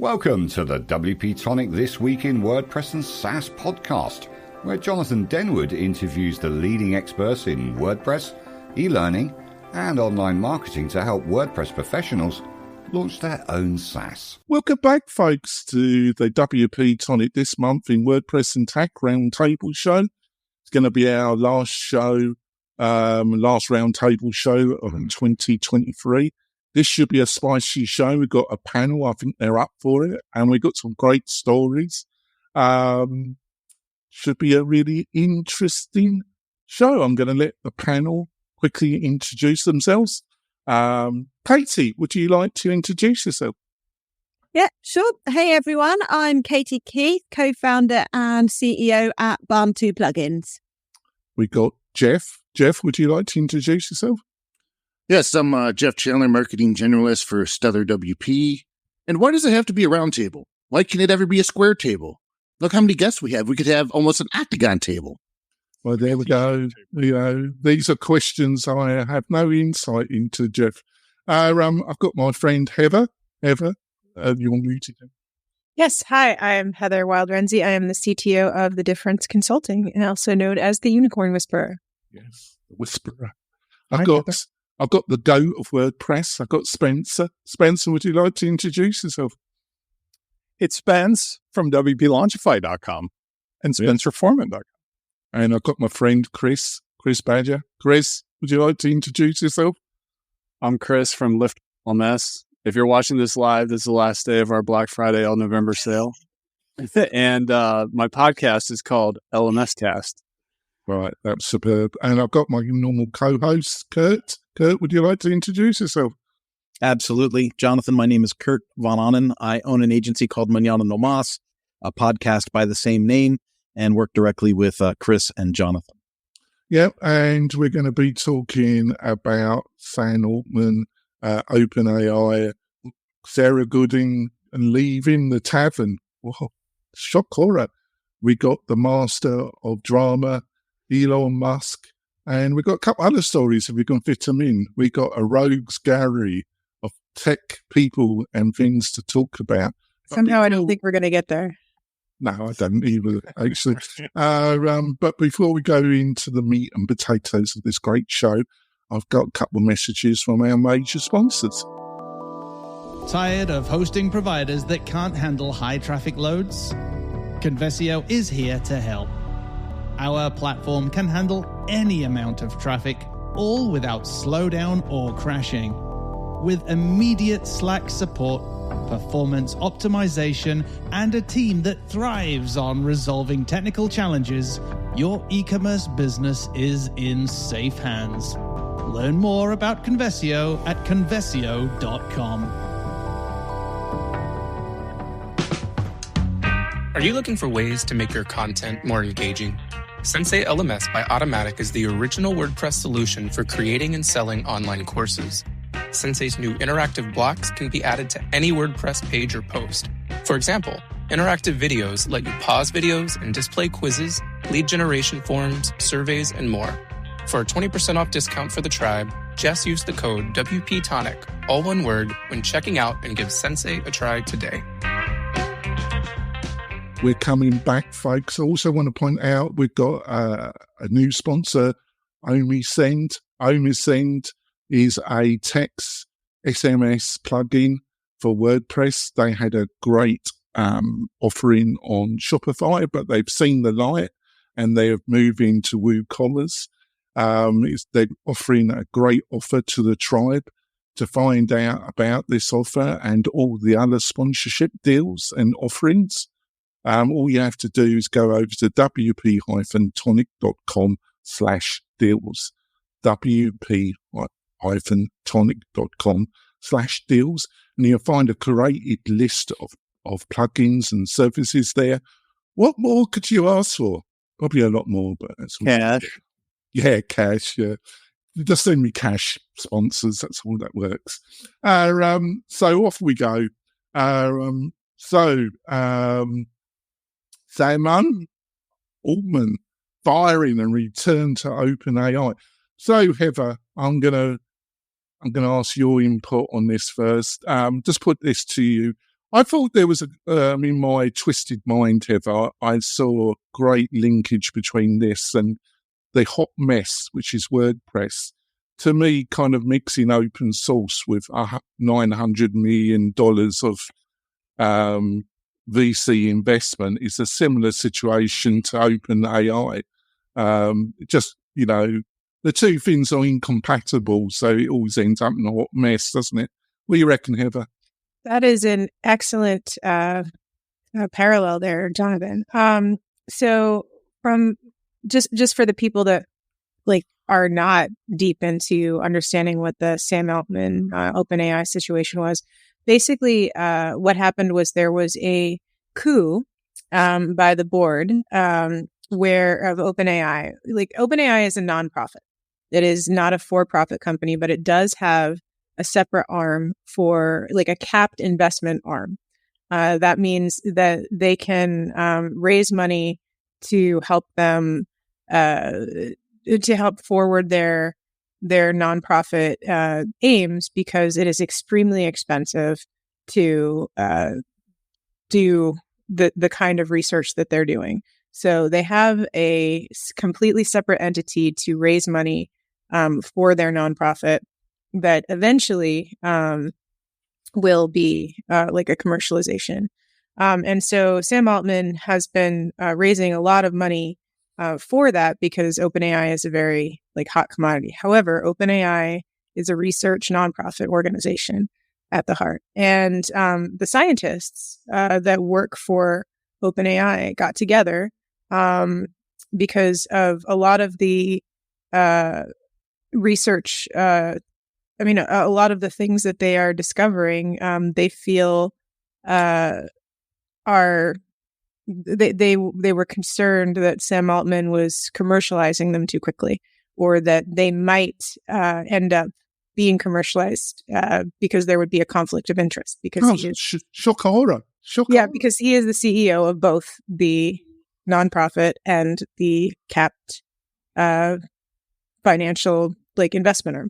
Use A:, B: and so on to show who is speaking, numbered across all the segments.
A: Welcome to the WP-Tonic This Week in WordPress and SaaS podcast, where Jonathan Denwood interviews the leading experts in WordPress, e-learning, and online marketing to help WordPress professionals launch their own SaaS.
B: Welcome back, folks, to the WP-Tonic This Month in WordPress and Tech Roundtable Show. It's going to be our last show, last roundtable show of 2023. This should be a spicy show. We've got a panel. I think they're up for it. And we've got some great stories. Should be a really interesting show. I'm going to let the panel quickly introduce themselves. Katie, would you like to introduce yourself?
C: Yeah, sure. Hey, everyone. I'm Katie Keith, co-founder and CEO at Barn2 Plugins.
B: We got Jeff. Jeff, would you like to introduce yourself?
D: Yes, I'm Jeff Chandler, marketing generalist for Stellar WP. And why does it have to be a round table? Why can't it ever be a square table? Look how many guests we have. We could have almost an octagon table.
B: Well, there we go. You know, these are questions I have no insight into, Jeff. I've got my friend Heather. Heather, you're muted.
E: Yes. Hi, I'm Heather Wild-Renzi. I am the CTO of The Difference Consulting, and also known as the Unicorn Whisperer.
B: Yes, the Whisperer. I've got the GOAT of WordPress. I've got Spencer. Spencer, would you like to introduce yourself?
F: It's Spence from WPLaunchify.com and SpencerForeman.com.
B: And I've got my friend Chris Badger. Chris, would you like to introduce yourself?
F: I'm Chris from Lift LMS. If you're watching this live, this is the last day of our Black Friday all November sale. And my podcast is called LMS Cast.
B: Right, that's superb. And I've got my normal co-host, Kurt. Kurt, would you like to introduce yourself?
G: Absolutely. Jonathan, my name is Kurt Von Onen. I own an agency called Manana No Mas, a podcast by the same name, and work directly with Chris and Jonathan.
B: Yeah, and we're going to be talking about Sam Altman, OpenAI, Sarah Gooding, and leaving the tavern. Whoa, shock horror. We got the master of drama, Elon Musk, and we've got a couple other stories if we can fit them in. We got a rogues gallery of tech people and things to talk about.
E: Somehow I don't think we're going to get there.
B: No, I don't either, actually. But before we go into the meat and potatoes of this great show, I've got a couple of messages from our major sponsors.
H: Tired of hosting providers that can't handle high traffic loads? Conversio is here to help. Our platform can handle any amount of traffic, all without slowdown or crashing. With immediate Slack support, performance optimization, and a team that thrives on resolving technical challenges, your e-commerce business is in safe hands. Learn more about Conversio at conversio.com.
I: Are you looking for ways to make your content more engaging? Sensei LMS by Automatic is the original WordPress solution for creating and selling online courses. Sensei's new interactive blocks can be added to any WordPress page or post. For example, interactive videos let you pause videos and display quizzes, lead generation forms, surveys, and more. For a 20% off discount for the tribe, just use the code WP-Tonic, all one word, when checking out and give Sensei a try today.
B: We're coming back, folks. I also want to point out we've got a new sponsor, OmiSend. OmiSend is a text SMS plugin for WordPress. They had a great offering on Shopify, but they've seen the light and they have moved into WooCommerce. They're offering a great offer to the tribe. To find out about this offer and all the other sponsorship deals and offerings, all you have to do is go over to wp-tonic.com/deals, wp-tonic.com/deals, and you'll find a curated list of plugins and services there. What more could you ask for? Probably a lot more, but that's
F: cash.
B: Yeah, cash, yeah. Just send me cash sponsors, that's all that works. So off we go. Sam Altman firing and return to OpenAI. So Heather, I'm gonna ask your input on this first. Just put this to you. I thought there was in my twisted mind, Heather, I saw great linkage between this and the hot mess, which is WordPress. To me, kind of mixing open source with $900 million of VC investment is a similar situation to OpenAI. Just, the two things are incompatible, so it always ends up in a hot mess, doesn't it? What do you reckon, Heather?
E: That is an excellent parallel there, Jonathan. So from just for the people that are not deep into understanding what the Sam Altman OpenAI situation was, basically what happened was there was a coup by the board of OpenAI. OpenAI is a nonprofit. It is not a for-profit company, but it does have a separate arm for a capped investment arm. That means that they can raise money to help them to help forward their nonprofit aims, because it is extremely expensive to do the kind of research that they're doing. So they have a completely separate entity to raise money for their nonprofit that eventually will be a commercialization. And so Sam Altman has been raising a lot of money for that, because OpenAI is a very hot commodity. However, OpenAI is a research nonprofit organization at the heart. And the scientists that work for OpenAI got together because of a lot of the research, a lot of the things that they are discovering, they feel they were concerned that Sam Altman was commercializing them too quickly, or that they might end up being commercialized because there would be a conflict of interest. Because because he is the CEO of both the nonprofit and the capped financial investment arm.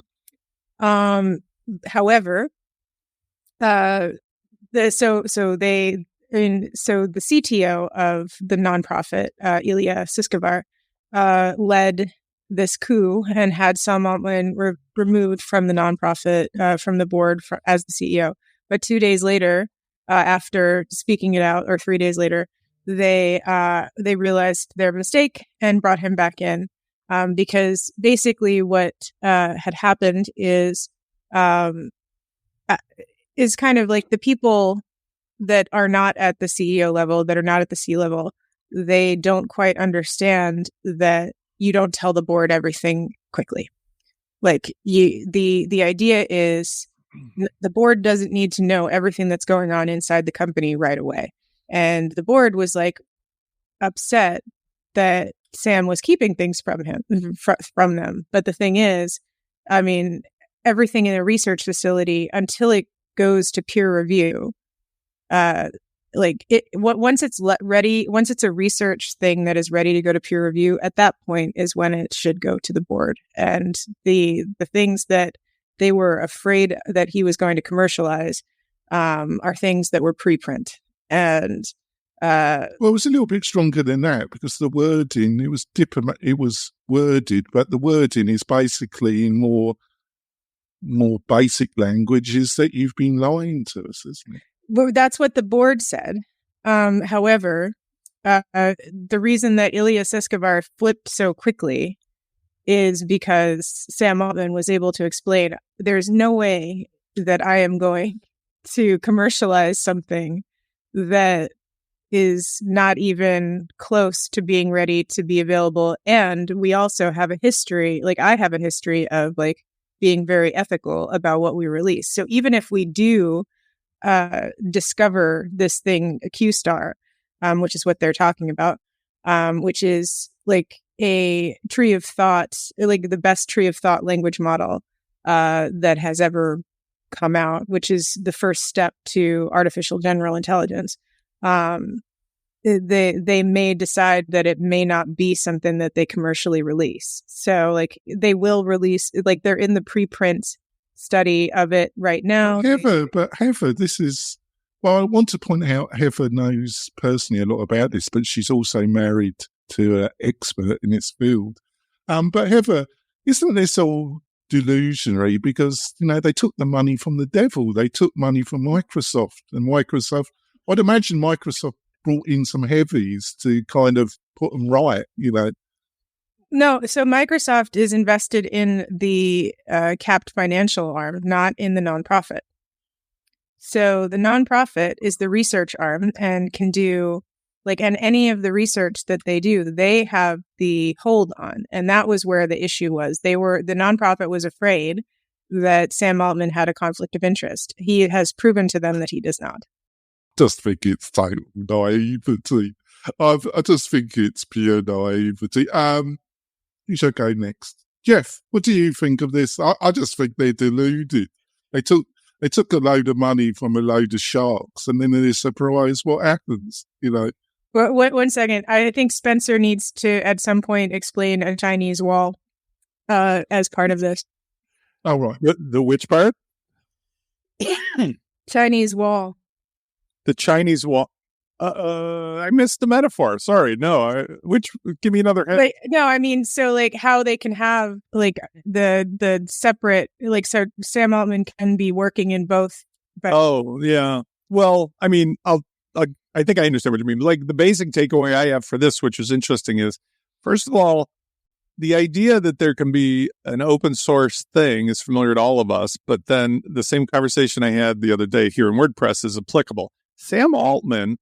E: However, the CTO of the nonprofit, Ilya Sutskever, led this coup and had Sam Altman removed from the nonprofit, from the board as the CEO. But 2 days later, after speaking it out, or 3 days later, they realized their mistake and brought him back in, because basically what had happened is kind of the people that are not at the CEO level, that are not at the C level, they don't quite understand that you don't tell the board everything quickly. The idea is the board doesn't need to know everything that's going on inside the company right away. And the board was upset that Sam was keeping things from them. But the thing is, everything in a research facility, until it goes to peer review, once it's ready, once it's a research thing that is ready to go to peer review, at that point is when it should go to the board. And the things that they were afraid that he was going to commercialize are things that were preprint. And
B: it was a little bit stronger than that, because the wording, it was worded, but the wording is basically in more basic languages that you've been lying to us, isn't it?
E: Well, that's what the board said. However, the reason that Ilya Sutskever flipped so quickly is because Sam Altman was able to explain, there's no way that I am going to commercialize something that is not even close to being ready to be available. And we also have a history, I have a history of being very ethical about what we release. So even if we do discover this thing, a Q-star, which is what they're talking about, which is a tree of thought, the best tree of thought language model that has ever come out, which is the first step to artificial general intelligence. They may decide that it may not be something that they commercially release. So they will release, they're in the preprint study of it right now.
B: However, this is Well, I want to point out Heather knows personally a lot about this, but she's also married to an expert in its field. But Heather, isn't this all delusionary? Because, they took the money from the devil. They took money from Microsoft. And Microsoft, I'd imagine Microsoft brought in some heavies to kind of put them right,
E: No, so Microsoft is invested in the capped financial arm, not in the nonprofit. So the nonprofit is the research arm and can do and any of the research that they do, they have the hold on. And that was where the issue was. The nonprofit was afraid that Sam Altman had a conflict of interest. He has proven to them that he does not.
B: Just think it's total naivety. I just think it's pure naivety. You should go next. Jeff, what do you think of this? I just think they're deluded. They took a load of money from a load of sharks, and then they're surprised what happens,
E: Well, one second. I think Spencer needs to, at some point, explain a Chinese wall as part of this.
B: Oh, right.
F: The which part?
E: Chinese wall.
F: The Chinese wall. I missed the metaphor. Sorry. No. Give me another hint.
E: No, I mean, so how they can have the separate, so Sam Altman can be working in both. But
F: oh, yeah. Well, I mean, I think I understand what you mean. The basic takeaway I have for this, which is interesting, is first of all, the idea that there can be an open source thing is familiar to all of us. But then the same conversation I had the other day here in WordPress is applicable. Sam Altman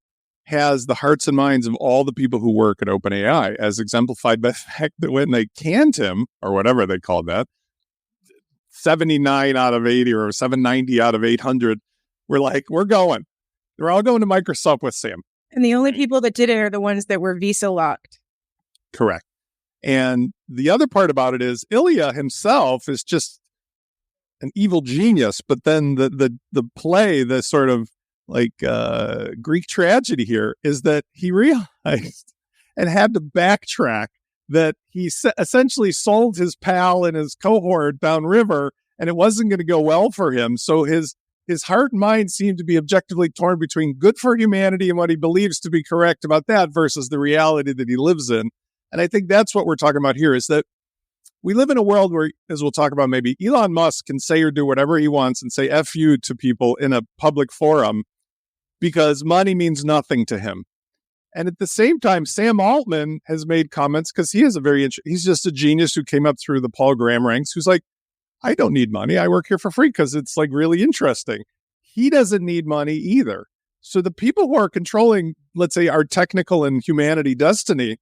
F: has the hearts and minds of all the people who work at OpenAI, as exemplified by the fact that when they canned him, or whatever they called that, 79 out of 80 or 790 out of 800, we're going. They're all going to Microsoft with Sam.
E: And the only people that did it are the ones that were visa locked.
F: Correct. And the other part about it is Ilya himself is just an evil genius. But then the play, the sort of Greek tragedy here is that he realized and had to backtrack that he essentially sold his pal and his cohort downriver, and it wasn't going to go well for him. So his heart and mind seem to be objectively torn between good for humanity and what he believes to be correct about that versus the reality that he lives in. And I think that's what we're talking about here, is that we live in a world where, as we'll talk about, maybe Elon Musk can say or do whatever he wants and say F you to people in a public forum because money means nothing to him. And at the same time, Sam Altman has made comments because he is he's just a genius who came up through the Paul Graham ranks, who's like, I don't need money. I work here for free because it's really interesting. He doesn't need money either. So the people who are controlling, let's say, our technical and humanity destiny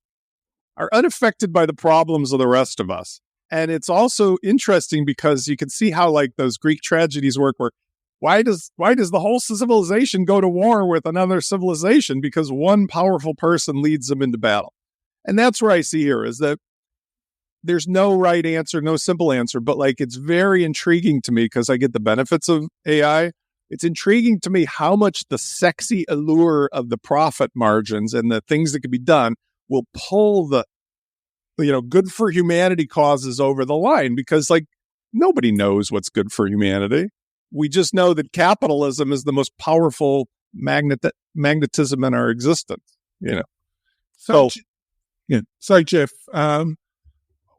F: are unaffected by the problems of the rest of us. And it's also interesting because you can see how those Greek tragedies work, where why does the whole civilization go to war with another civilization? Because one powerful person leads them into battle. And that's where I see here is that there's no right answer, no simple answer, but it's very intriguing to me because I get the benefits of AI. It's intriguing to me how much the sexy allure of the profit margins and the things that can be done will pull the good for humanity causes over the line, because nobody knows what's good for humanity. We just know that capitalism is the most powerful magnetism in our existence,
B: So Jeff,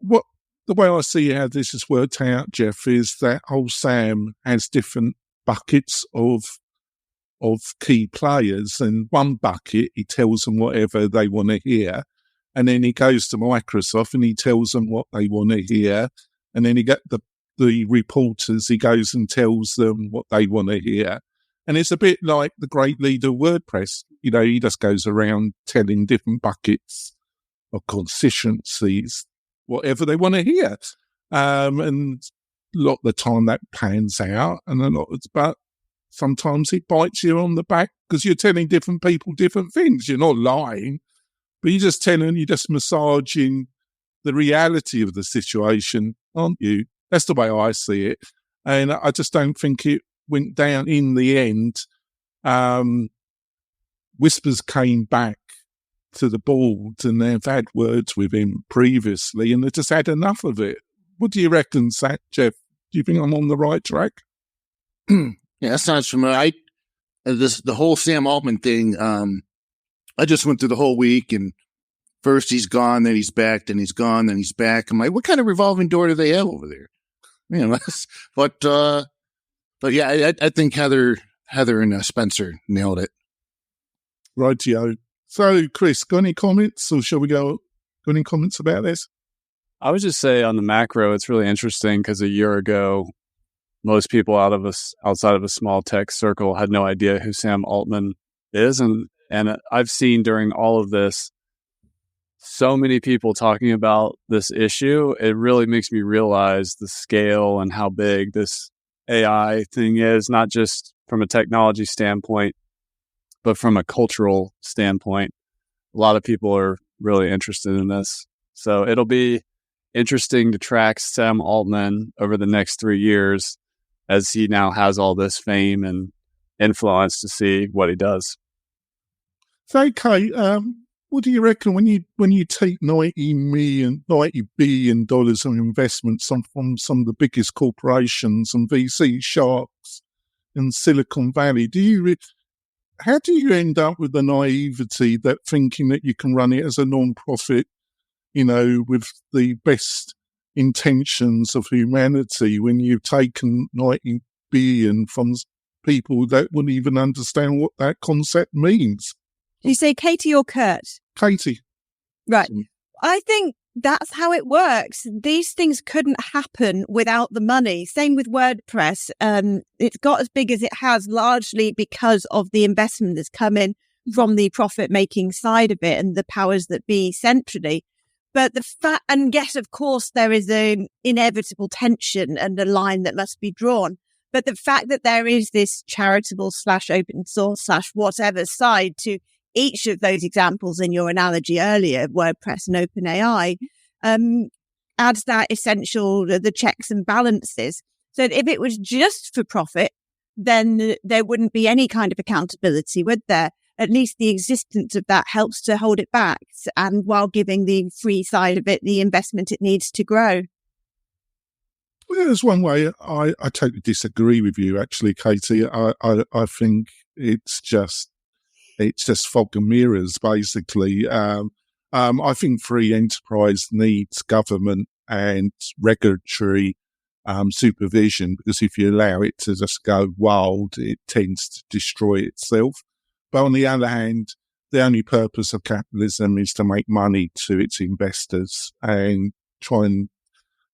B: what the way I see how this has worked out, Jeff, is that old Sam has different buckets of key players, and one bucket he tells them whatever they want to hear, and then he goes to Microsoft and he tells them what they want to hear, and then he get the reporters, he goes and tells them what they want to hear. And it's a bit like the great leader of WordPress. He just goes around telling different buckets of constituencies whatever they want to hear. And a lot of the time that pans out, but sometimes it bites you on the back because you're telling different people different things. You're not lying, but you're just massaging the reality of the situation, aren't you? That's the way I see it. And I just don't think it went down in the end. Whispers came back to the board and they've had words with him previously and they just had enough of it. What do you reckon, Jeff? Do you think I'm on the right track?
D: Yeah, that sounds familiar. the whole Sam Altman thing. I just went through the whole week, and first he's gone, then he's back, then he's gone, then he's back. I'm like, what kind of revolving door do they have over there? But yeah, I think Heather and Spencer nailed it.
B: Rightio. So, Chris, got any comments, or shall we go? Got any comments about this?
J: I would just say on the macro, it's really interesting because a year ago, most people outside of a small tech circle had no idea who Sam Altman is, and I've seen during all of this so many people talking about this issue. It really makes me realize the scale and how big this AI thing is, not just from a technology standpoint, but from a cultural standpoint. A lot of people are really interested in this. So it'll be interesting to track Sam Altman over the next 3 years as he now has all this fame and influence to see what he does.
B: So, Kate, what do you reckon when you take $90 billion of investments from some of the biggest corporations and VC sharks in Silicon Valley? How do you end up with the naivety that thinking that you can run it as a non-profit, with the best intentions of humanity, when you've taken 90 billion from people that wouldn't even understand what that concept means?
C: Did you say Katie or Kurt?
B: Katie.
C: Right. I think that's how it works. These things couldn't happen without the money. Same with WordPress. It's got as big as it has largely because of the investment that's come in from the profit-making side of it and the powers that be centrally. But and yes, of course, there is an inevitable tension and a line that must be drawn. But the fact that there is this charitable / open source / whatever side to each of those examples in your analogy earlier, WordPress and OpenAI, adds that essential, the checks and balances. So if it was just for profit, then there wouldn't be any kind of accountability, would there? At least the existence of that helps to hold it back, and while giving the free side of it the investment it needs to grow.
B: Well, there's one way I totally disagree with you, actually, Katie. I think it's just fog and mirrors, basically. I think free enterprise needs government and regulatory supervision, because if you allow it to just go wild, it tends to destroy itself. But on the other hand, the only purpose of capitalism is to make money to its investors, and trying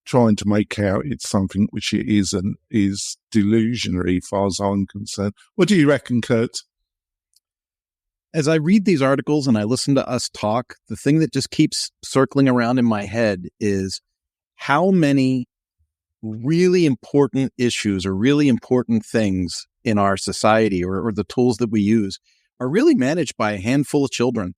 B: to make out it's something which it isn't is delusionary, as far as I'm concerned. What do you reckon, Kurt?
G: As I read these articles and I listen to us talk, the thing that just keeps circling around in my head is how many really important issues or really important things in our society or the tools that we use are really managed by a handful of children.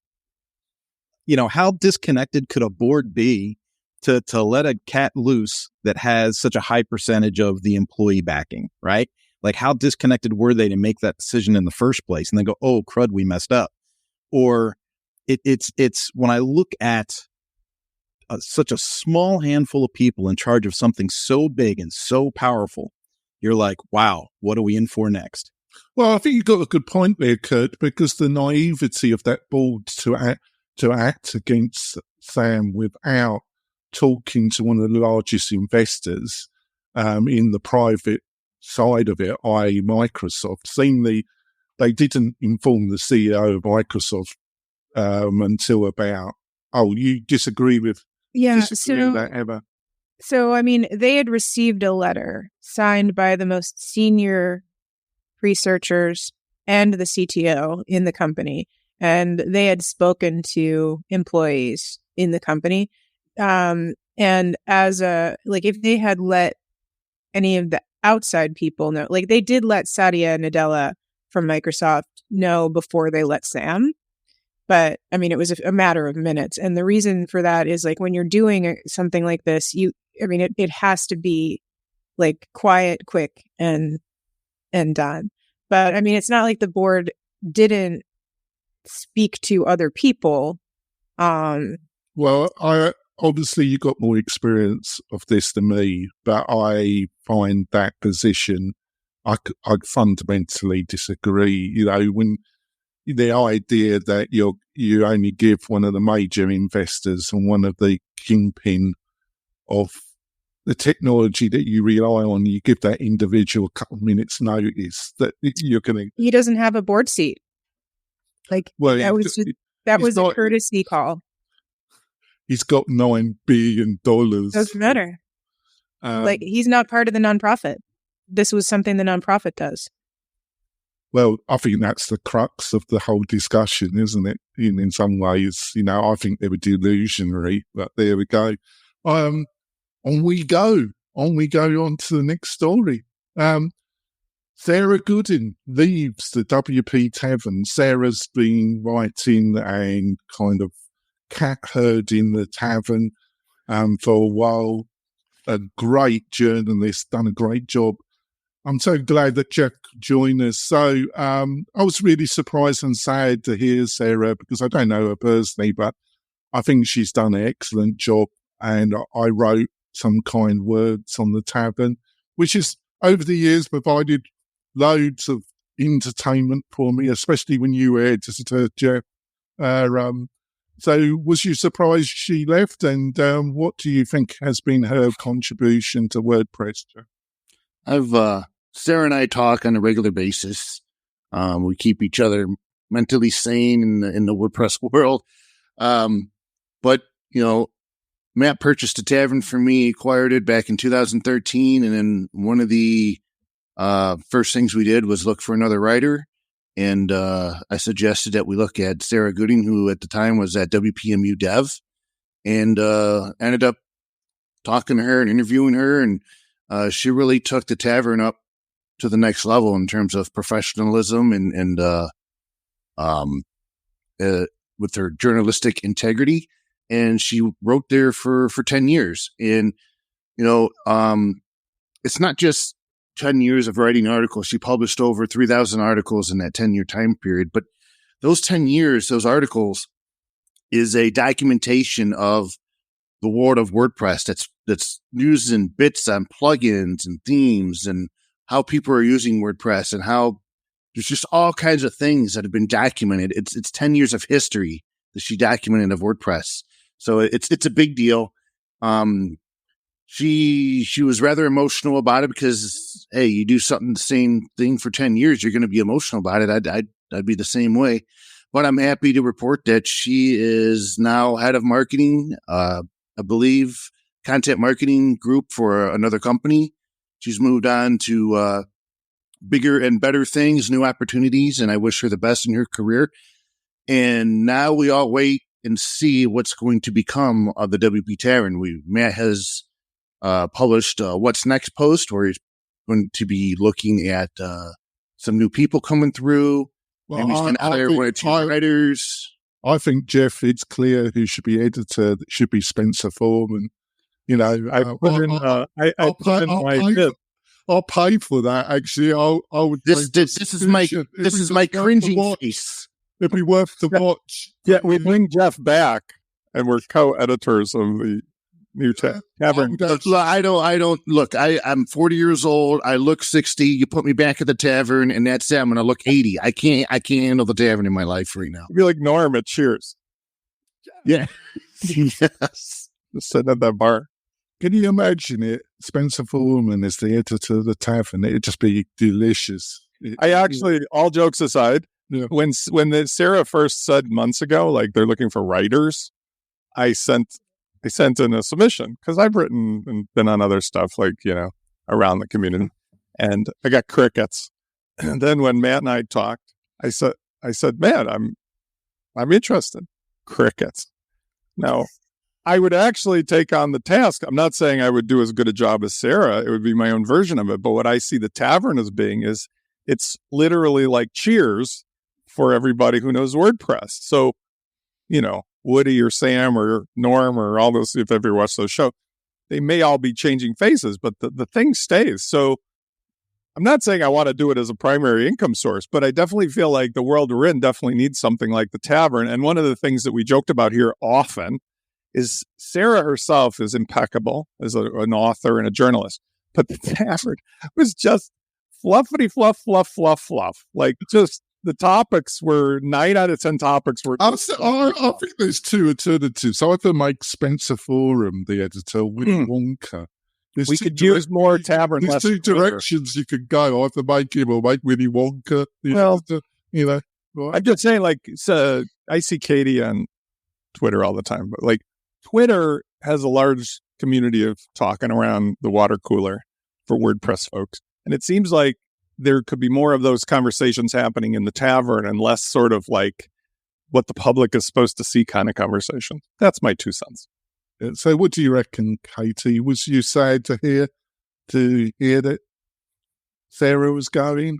G: How disconnected could a board be to let a cat loose that has such a high percentage of the employee backing, right? Like, how disconnected were they to make that decision in the first place and then go, oh, crud, we messed up? Or it's when I look at such a small handful of people in charge of something so big and so powerful, you're like, wow, what are we in for next?
B: Well, I think you've got a good point there, Kurt, because the naivety of that board to act against Sam without talking to one of the largest investors in the private side of it, i.e. Microsoft. Seemingly, they didn't inform the CEO of Microsoft until about, you disagree with that ever?
E: So, I mean, they had received a letter signed by the most senior researchers and the CTO in the company, and they had spoken to employees in the company. And as if they had let any of the outside people know, like they did let Satya Nadella from Microsoft know before they let Sam. But I mean, it was a matter of minutes. And the reason for that is like when you're doing something like this, it has to be like quiet, quick, and done. But I mean, it's not like the board didn't speak to other people.
B: Well, obviously you got more experience of this than me, but I find that position I fundamentally disagree. You know, when the idea that you only give one of the major investors and one of the kingpin of the technology that you rely on, you give that individual a couple of minutes notice that you're going to...
E: He doesn't have a board seat. Like,
B: well,
E: that was a courtesy call.
B: He's got $9 billion.
E: Doesn't matter. Like, he's not part of the nonprofit. This was something the nonprofit does.
B: Well, I think that's the crux of the whole discussion, isn't it? In some ways, you know, I think they were delusionary, but there we go. On we go on to the next story. Sarah Goodin leaves the WPTaven. Sarah's been writing and kind of cat herding the tavern for a while. A great journalist, done a great job. I'm so glad that Jeff could join us. So I was really surprised and sad to hear Sarah, because I don't know her personally, but I think she's done an excellent job. And I wrote some kind words on the tavern, which has over the years provided loads of entertainment for me, especially when you were editor, Jeff. So was you surprised she left? And what do you think has been her contribution to WordPress, Jeff?
D: Sarah and I talk on a regular basis. We keep each other mentally sane in the WordPress world. But, you know, Matt purchased a tavern for me, acquired it back in 2013. And then one of the first things we did was look for another writer. And I suggested that we look at Sarah Gooding, who at the time was at WPMU Dev, and ended up talking to her and interviewing her. And she really took the tavern up to the next level in terms of professionalism and with her journalistic integrity. And she wrote there for 10 years. And, you know, it's not just 10 years of writing articles. She published over 3,000 articles in that 10-year time period. But those 10 years, those articles is a documentation of the world of WordPress that's using bits on plugins and themes and how people are using WordPress and how there's just all kinds of things that have been documented. It's 10 years of history that she documented of WordPress. So it's a big deal. She was rather emotional about it because, hey, you do something the same thing for 10 years, you're going to be emotional about it. I'd be the same way. But I'm happy to report that she is now head of marketing, I believe, content marketing group for another company. She's moved on to bigger and better things, new opportunities, and I wish her the best in her career. And now we all wait and see what's going to become of the WPTaven. Matt has published What's Next post, where he's going to be looking at some new people coming through.
B: Well,
D: maybe he's going to hire one or two writers.
B: I think, Jeff, it's clear who should be editor. That should be Spencer Foreman. You know, I'll pay for that. Actually, I would.
D: This is my cringing face.
B: It'd be worth the watch.
F: Yeah, we bring Jeff back, and we're co-editors of the new tavern.
D: I don't look. I'm 40 years old. I look 60. You put me back at the tavern, and that's it. I'm gonna look 80. I can't handle the tavern in my life right now.
F: You'd be like Norm at Cheers.
D: Yeah. Yes.
F: Just sitting at that bar.
B: Can you imagine it? Spencer Foreman is the editor of the tavern. It'd just be delicious.
F: I actually, all jokes aside, when Sarah first said months ago, like they're looking for writers, I sent in a submission because I've written and been on other stuff like, you know, around the community, and I got crickets. And then when Matt and I talked, I said, Matt, I'm interested. Crickets. Now, I would actually take on the task. I'm not saying I would do as good a job as Sarah. It would be my own version of it. But what I see the tavern as being is it's literally like Cheers for everybody who knows WordPress. So, you know, Woody or Sam or Norm or all those, if ever watched those shows, they may all be changing faces, but the thing stays. So I'm not saying I want to do it as a primary income source, but I definitely feel like the world we're in definitely needs something like the tavern. And one of the things that we joked about here often is Sarah herself is impeccable as an author and a journalist, but the tavern was just fluffity fluff, fluff, fluff, fluff. Like just the topics were 9 out of 10 topics were.
B: I think there's two alternatives. Either make Spencer Forum the editor, Willy Wonka.
F: We could use more Tavern.
B: There's two directions you could go. Either make him or make Willy Wonka the editor. Right?
F: I'm just saying, like, so I see Katie on Twitter all the time, but like Twitter has a large community of talking around the water cooler for WordPress folks. And it seems like there could be more of those conversations happening in the tavern and less sort of like what the public is supposed to see kind of conversation. That's my 2 cents.
B: So what do you reckon, Katie? Was you sad to hear that Sarah was going?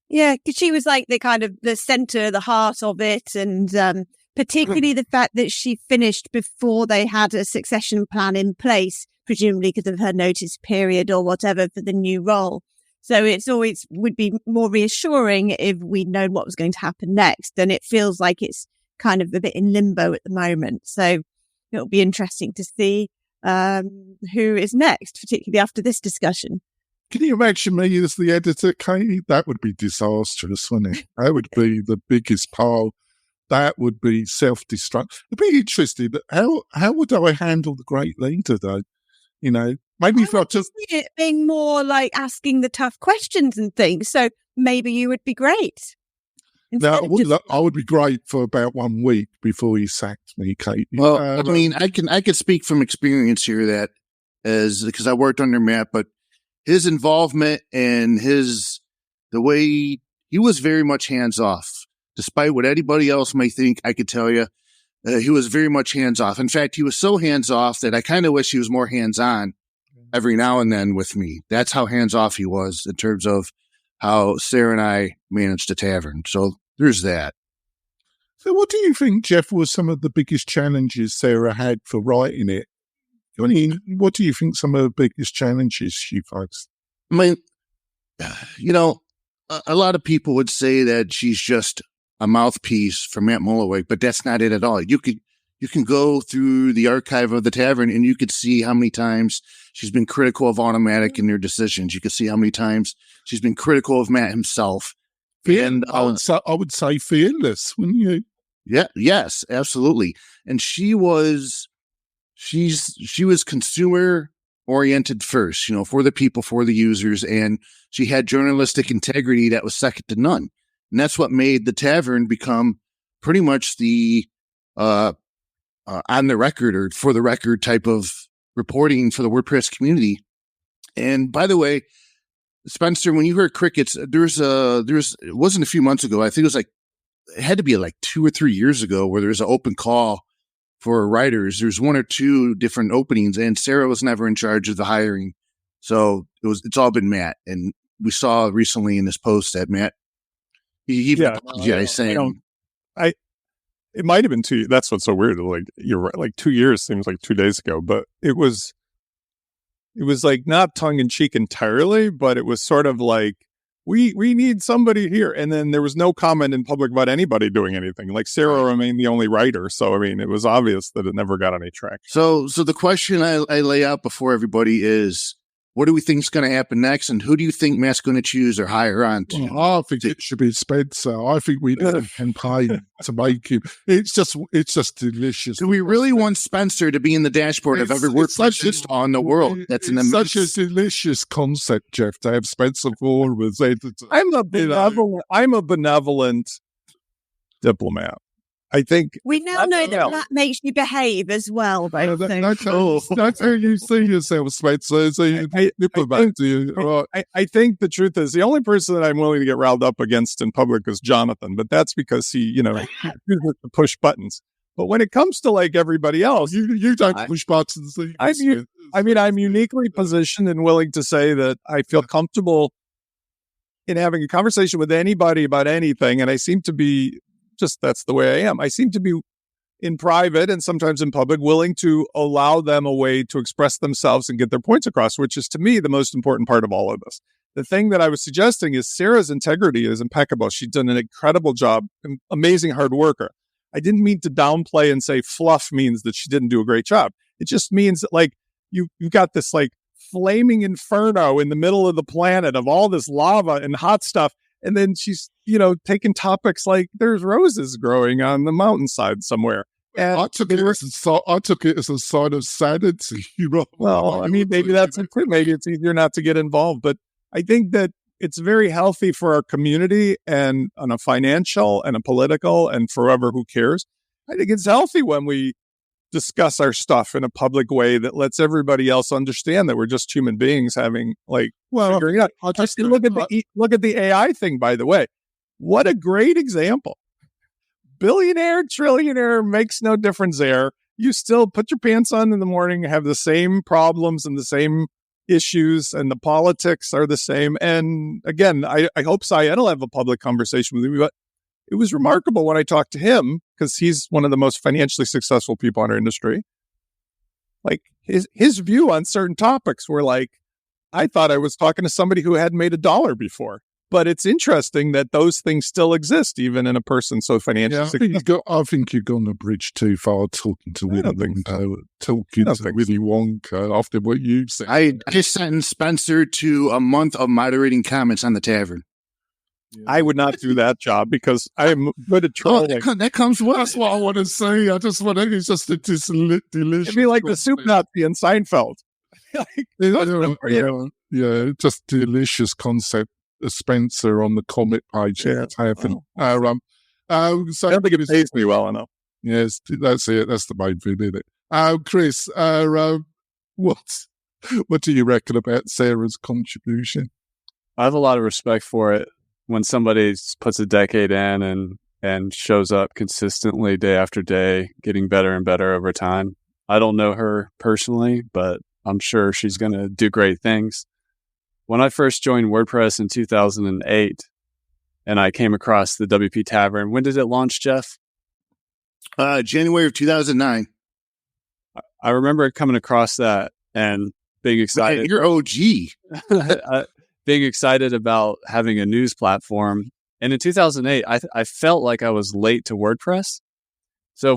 C: Yeah, because she was like the kind of the center, the heart of it. And particularly the fact that she finished before they had a succession plan in place, presumably because of her notice period or whatever for the new role. So it's always would be more reassuring if we'd known what was going to happen next. And it feels like it's kind of a bit in limbo at the moment. So it'll be interesting to see who is next, particularly after this discussion.
B: Can you imagine me as the editor, Katie? That would be disastrous, wouldn't it? That would be the biggest pile. That would be self-destruct. It'd be interesting. How would I handle the great leader, though? Maybe if I just
C: it being more like asking the tough questions and things. So maybe you would be great.
B: I would be great for about 1 week before he sacked me, Katie.
D: Well, I could speak from experience here that because I worked under Matt, but his involvement and the way he was very much hands off, despite what anybody else may think. I could tell you, he was very much hands off. In fact, he was so hands off that I kind of wish he was more hands on every now and then with me. That's how hands off he was in terms of how Sarah and I managed the tavern. So there's that.
B: So what do you think, Jeff, was some of the biggest challenges Sarah had for writing it? I mean, what do you think some of the biggest challenges she faced?
D: I mean, a lot of people would say that she's just a mouthpiece for Matt Mullenweg, but that's not it at all. You can go through the archive of the tavern and you could see how many times she's been critical of Automatic in their decisions. You could see how many times she's been critical of Matt himself. And
B: I would say fearless, wouldn't you?
D: Yeah. Yes, absolutely. And she was consumer oriented first, for the people, for the users. And she had journalistic integrity that was second to none. And that's what made the tavern become pretty much the on the record or for the record type of reporting for the WordPress community. And by the way, Spencer, when you heard crickets, it wasn't a few months ago. I think it had to be like 2 or 3 years ago where there's an open call for writers. There's 1 or 2 different openings and Sarah was never in charge of the hiring. So it's all been Matt. And we saw recently in this post that Matt, he apologized saying,
F: it might have been 2 years. That's what's so weird. Like, you're right. Like 2 years seems like 2 days ago, but it was like not tongue in cheek entirely, but it was sort of like, we need somebody here. And then there was no comment in public about anybody doing anything. Like Sarah remained the only writer. So, I mean, it was obvious that it never got any traction.
D: So the question I lay out before everybody is, what do we think is going to happen next? And who do you think Matt's going to choose or hire on to?
B: Well, I think it should be Spencer. I think we need a campaign to make him. It's just delicious.
D: Do we really want Spencer to be in the dashboard of every WordPress system in the world? That's
B: such a delicious concept, Jeff, to have Spencer Forum as editor.
F: I'm a benevolent diplomat. I think
C: we now know that makes you behave as well. That's
B: how you see yourself, Spencer. So you diplomat to you. Right.
F: I think the truth is the only person that I'm willing to get riled up against in public is Jonathan, but that's because he, uses to push buttons. But when it comes to like everybody else,
B: you don't push buttons.
F: I'm uniquely positioned and willing to say that I feel comfortable in having a conversation with anybody about anything, and I seem to be. That's the way I am. I seem to be in private and sometimes in public willing to allow them a way to express themselves and get their points across, which is to me the most important part of all of this. The thing that I was suggesting is Sarah's integrity is impeccable. She's done an incredible job, amazing hard worker. I didn't mean to downplay and say fluff means that she didn't do a great job. It just means that like you've got this like flaming inferno in the middle of the planet of all this lava and hot stuff. And then she's, taking topics like there's roses growing on the mountainside somewhere. And
B: I took it as a sign of sanity.
F: Well, I mean, maybe that's it. Maybe it's easier not to get involved. But I think that it's very healthy for our community and on a financial and a political and forever who cares. I think it's healthy when we discuss our stuff in a public way that lets everybody else understand that we're just human beings having figuring it out. Just look at the AI thing, by the way. What a great example. Billionaire, trillionaire, makes no difference there. You still put your pants on in the morning, have the same problems and the same issues, and the politics are the same. And again, I hope Syed will have a public conversation with me, but it was remarkable when I talked to him, because he's one of the most financially successful people in our industry. Like his view on certain topics were like, I thought I was talking to somebody who hadn't made $1 before. But it's interesting that those things still exist, even in a person so financially successful.
B: I think you've gone a bridge too far talking to Willy Wonka after what you said.
D: I sentenced Spencer to a month of moderating comments on the tavern.
F: Yeah. I would not do that job because I am good at trolling.
D: That comes with.
B: That's what I want to say. I just want to. It's just a delicious.
F: It'd be like the soup Nazi in Seinfeld.
B: Just delicious concept. Spencer on the comic page.
F: Yeah.
B: So
F: I don't think it pays me well enough.
B: Yes, that's it. That's the main thing, isn't it? Chris, what do you reckon about Sarah's contribution?
J: I have a lot of respect for it when somebody puts a decade in and shows up consistently day after day, getting better and better over time. I don't know her personally, but I'm sure she's going to do great things. When I first joined WordPress in 2008 and I came across the WPTaven, when did it launch, Jeff?
D: January of 2009.
J: I remember coming across that and being excited.
D: Man, you're OG.
J: Being excited about having a news platform. And in 2008, I felt like I was late to WordPress. So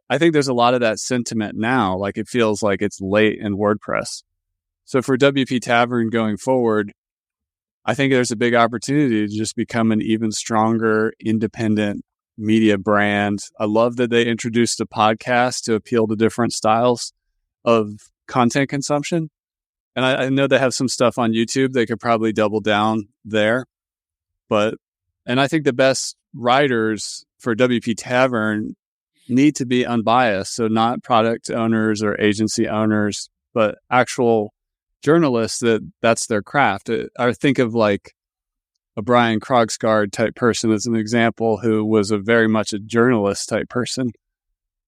J: I think there's a lot of that sentiment now, like it feels like it's late in WordPress. So for WPTavern going forward, I think there's a big opportunity to just become an even stronger, independent media brand. I love that they introduced a podcast to appeal to different styles of content consumption. And I know they have some stuff on YouTube. They could probably double down there. And I think the best writers for WPTavern need to be unbiased. So not product owners or agency owners, but actual journalists that's their craft. I think of like a Brian Krogsgaard type person as an example, who was very much a journalist type person.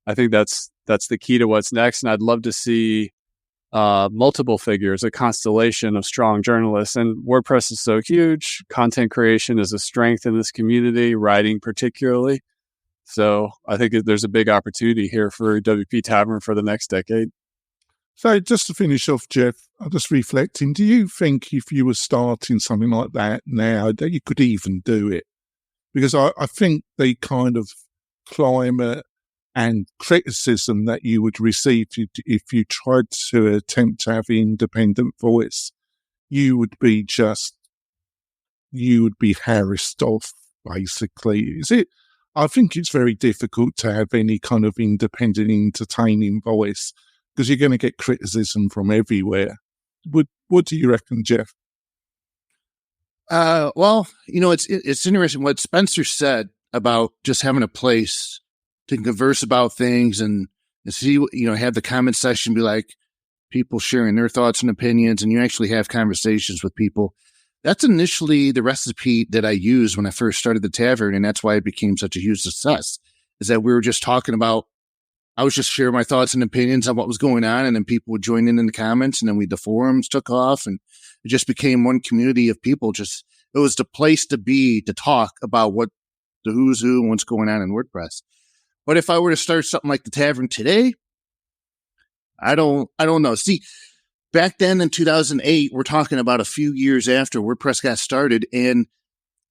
J: I think that's the key to what's next. And I'd love to see multiple figures, a constellation of strong journalists. And WordPress is so huge. Content creation is a strength in this community, writing particularly. So I think there's a big opportunity here for WPTavern for the next decade.
B: So just to finish off, Jeff, I'm just reflecting. Do you think if you were starting something like that now, that you could even do it? Because I think the kind of climate and criticism that you would receive if you tried to attempt to have an independent voice, you would be harassed off, basically. Is it? I think it's very difficult to have any kind of independent, entertaining voice, because you're going to get criticism from everywhere. What do you reckon, Jeff?
D: Well, it's interesting what Spencer said about just having a place to converse about things and see, have the comment section be like people sharing their thoughts and opinions, and you actually have conversations with people. That's initially the recipe that I used when I first started the tavern, and that's why it became such a huge success, is that we were just talking about, I was just sharing my thoughts and opinions on what was going on, and then people would join in the comments, and then the forums took off, and it just became one community of people. It was the place to be to talk about what the who's who and what's going on in WordPress. But if I were to start something like the tavern today, I don't know. See, back then in 2008, we're talking about a few years after WordPress got started, and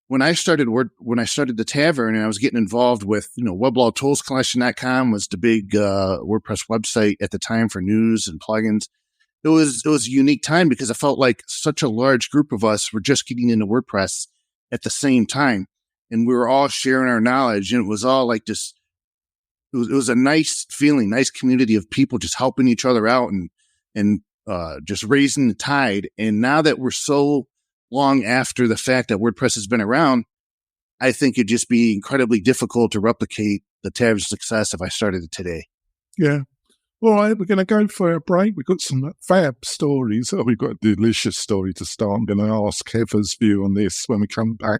D: when I started the tavern and I was getting involved with, weblogtoolscollection.com was the big WordPress website at the time for news and plugins. it was a unique time because I felt like such a large group of us were just getting into WordPress at the same time. And we were all sharing our knowledge, and it was all like just, it was a nice feeling, nice community of people just helping each other out and just raising the tide. And now that we're so long after the fact that WordPress has been around, I think it'd just be incredibly difficult to replicate the Tavern success if I started it today.
B: Yeah. All right, we're going to go for a break. We've got some fab stories. Oh, we've got a delicious story to start. I'm going to ask Heather's view on this when we come back.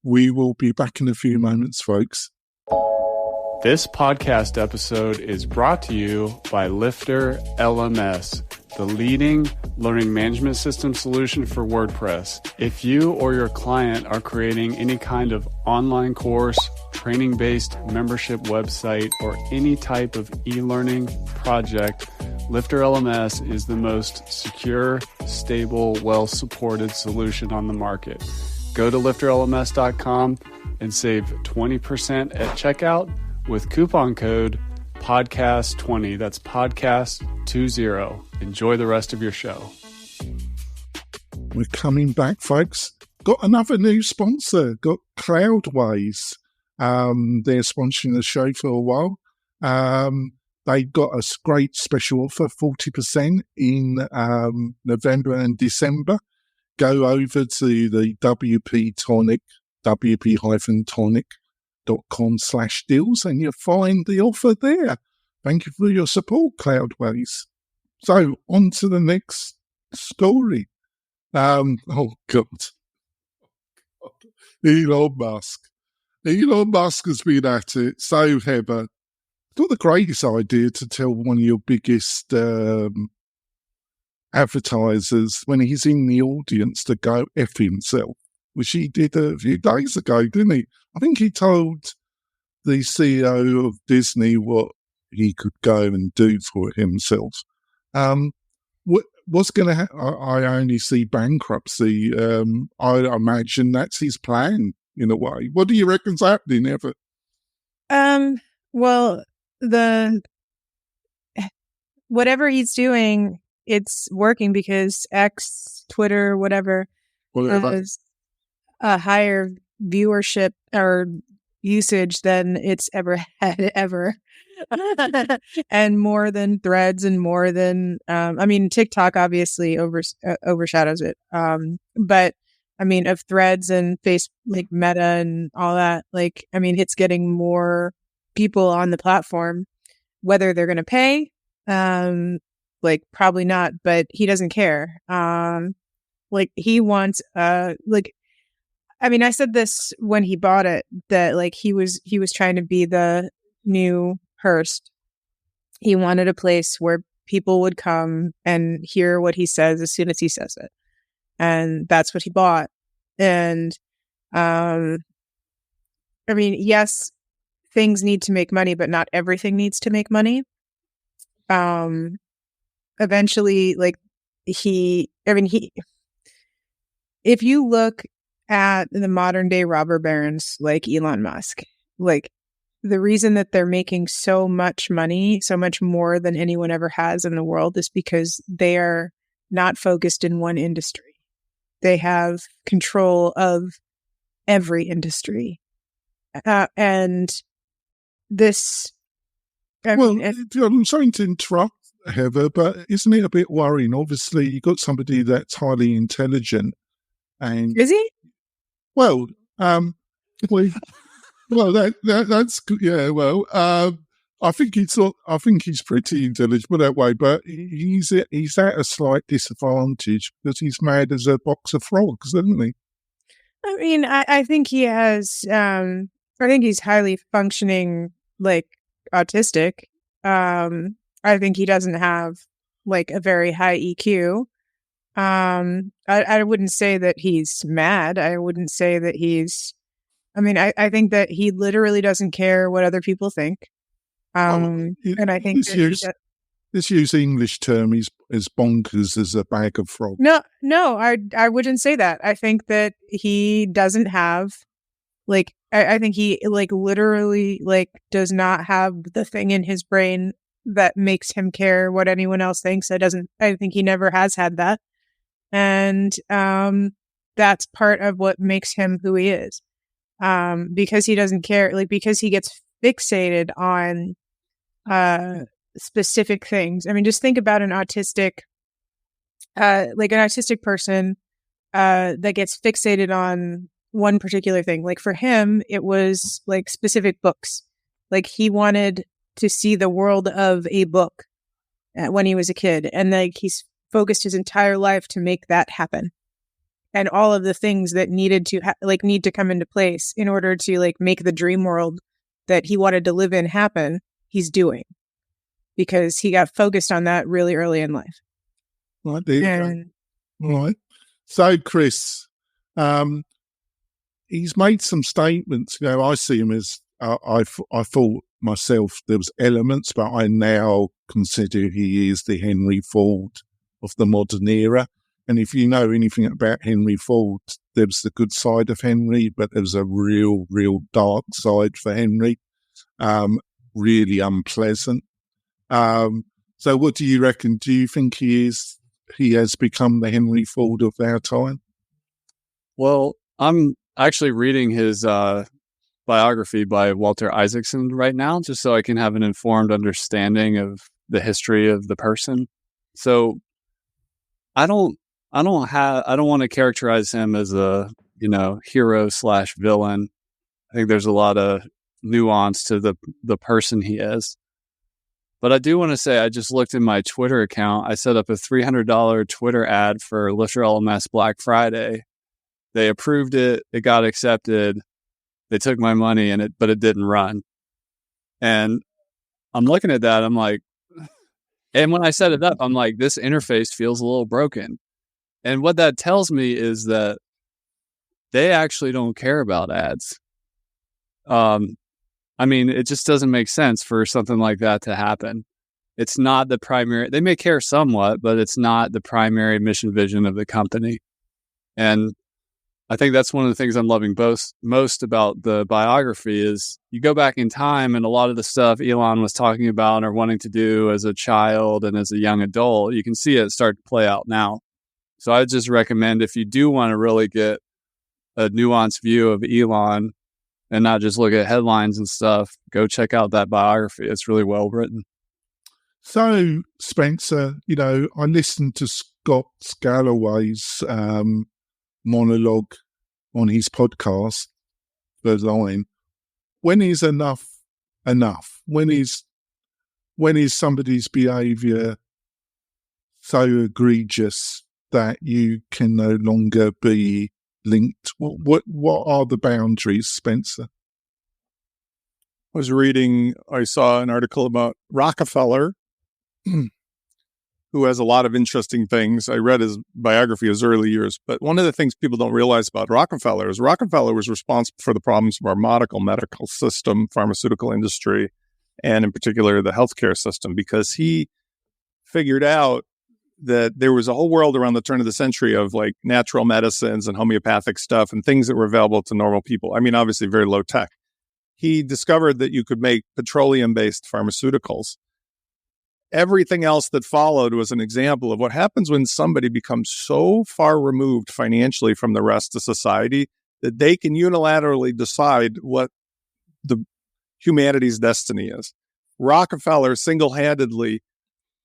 B: We will be back in a few moments, folks.
J: This podcast episode is brought to you by Lifter LMS, the leading learning management system solution for WordPress. If you or your client are creating any kind of online course, training-based membership website, or any type of e-learning project, Lifter LMS is the most secure, stable, well-supported solution on the market. Go to lifterlms.com and save 20% at checkout with coupon code podcast20. That's podcast20. Enjoy the rest of your show.
B: We're coming back, folks. Got another new sponsor. Got Cloudways. They're sponsoring the show for a while. They got a great special offer, 40% in November and December. Go over to the WP-Tonic, WP-Tonic.com/deals, and you'll find the offer there. Thank you for your support, Cloudways. So, on to the next story. Oh, God. Elon Musk. Elon Musk has been at it. So, Heather, got the greatest idea to tell one of your biggest advertisers when he's in the audience to go F himself, which he did a few days ago, didn't he? I think he told the CEO of Disney what he could go and do for himself. What's going to happen? I only see bankruptcy. I imagine that's his plan in a way. What do you reckon's happening, Ever?
E: Well, whatever he's doing, it's working because X, Twitter, whatever, has a higher viewership or usage than it's ever had ever. And more than Threads and more than, TikTok obviously overshadows it. But I mean, of Threads and Facebook, like Meta and all that, it's getting more people on the platform, whether they're going to pay, probably not, but he doesn't care. He wants, I said this when he bought it, that he was trying to be the new Hearst. He wanted a place where people would come and hear what he says as soon as he says it. And that's what he bought. And, yes, things need to make money, but not everything needs to make money. Eventually, if you look at the modern day robber barons like Elon Musk, the reason that they're making so much money, so much more than anyone ever has in the world, is because they are not focused in one industry. They have control of every industry. And this...
B: I'm sorry to interrupt, Heather, but isn't it a bit worrying? Obviously, you've got somebody that's highly intelligent. And
E: is he?
B: Well, that's good. Yeah. Well, I think he's pretty intelligent, but that way. But he's at a slight disadvantage because he's mad as a box of frogs, isn't he?
E: I think he has. I think he's highly functioning, autistic. I think he doesn't have a very high EQ. I wouldn't say that he's mad. I wouldn't say that he's. I think that he literally doesn't care what other people think. And I think
B: this use English term is as bonkers as a bag of frogs.
E: No, I wouldn't say that. I think that he doesn't have I think he literally does not have the thing in his brain that makes him care what anyone else thinks. I think he never has had that. And that's part of what makes him who he is. Because he doesn't care, like, because he gets fixated on specific things. I mean, just think about an autistic person that gets fixated on one particular thing. Like for him, it was like specific books. Like he wanted to see the world of a book when he was a kid. And like he's focused his entire life to make that happen. And all of the things that needed to need to come into place in order to like make the dream world that he wanted to live in happen, he's doing, because he got focused on that really early in life.
B: Right, there you go. Right. So, Chris, he's made some statements. You know, I see him as I thought myself there was elements, but I now consider he is the Henry Ford of the modern era. And if you know anything about Henry Ford, there's the good side of Henry, but there's a real dark side for Henry. Really unpleasant. So what do you reckon? Do you think he has become the Henry Ford of our time?
J: Well, I'm actually reading his biography by Walter Isaacson right now, just so I can have an informed understanding of the history of the person. So I don't want to characterize him as a, hero/villain. I think there's a lot of nuance to the person he is. But I do want to say, I just looked in my Twitter account. I set up a $300 Twitter ad for Lifter LMS Black Friday. They approved it. It got accepted. They took my money but it didn't run. And I'm looking at that. I'm like, and when I set it up, I'm like, this interface feels a little broken. And what that tells me is that they actually don't care about ads. I mean, it just doesn't make sense for something like that to happen. It's not the primary, they may care somewhat, but it's not the primary mission vision of the company. And I think that's one of the things I'm loving most about the biography is you go back in time and a lot of the stuff Elon was talking about or wanting to do as a child and as a young adult, you can see it start to play out now. So I just recommend, if you do want to really get a nuanced view of Elon and not just look at headlines and stuff, go check out that biography. It's really well written.
B: So, Spencer, I listened to Scott Galloway's monologue on his podcast, The Line. When is enough enough? When is somebody's behaviour so egregious that you can no longer be linked? What are the boundaries, Spencer?
F: I saw an article about Rockefeller, who has a lot of interesting things. I read his biography, his early years, but one of the things people don't realize about Rockefeller is Rockefeller was responsible for the problems of our medical system, pharmaceutical industry, and in particular the healthcare system, because he figured out that there was a whole world around the turn of the century of like natural medicines and homeopathic stuff and things that were available to normal people. I mean, obviously very low tech. He discovered that you could make petroleum-based pharmaceuticals. Everything else that followed was an example of what happens when somebody becomes so far removed financially from the rest of society that they can unilaterally decide what the humanity's destiny is. Rockefeller single-handedly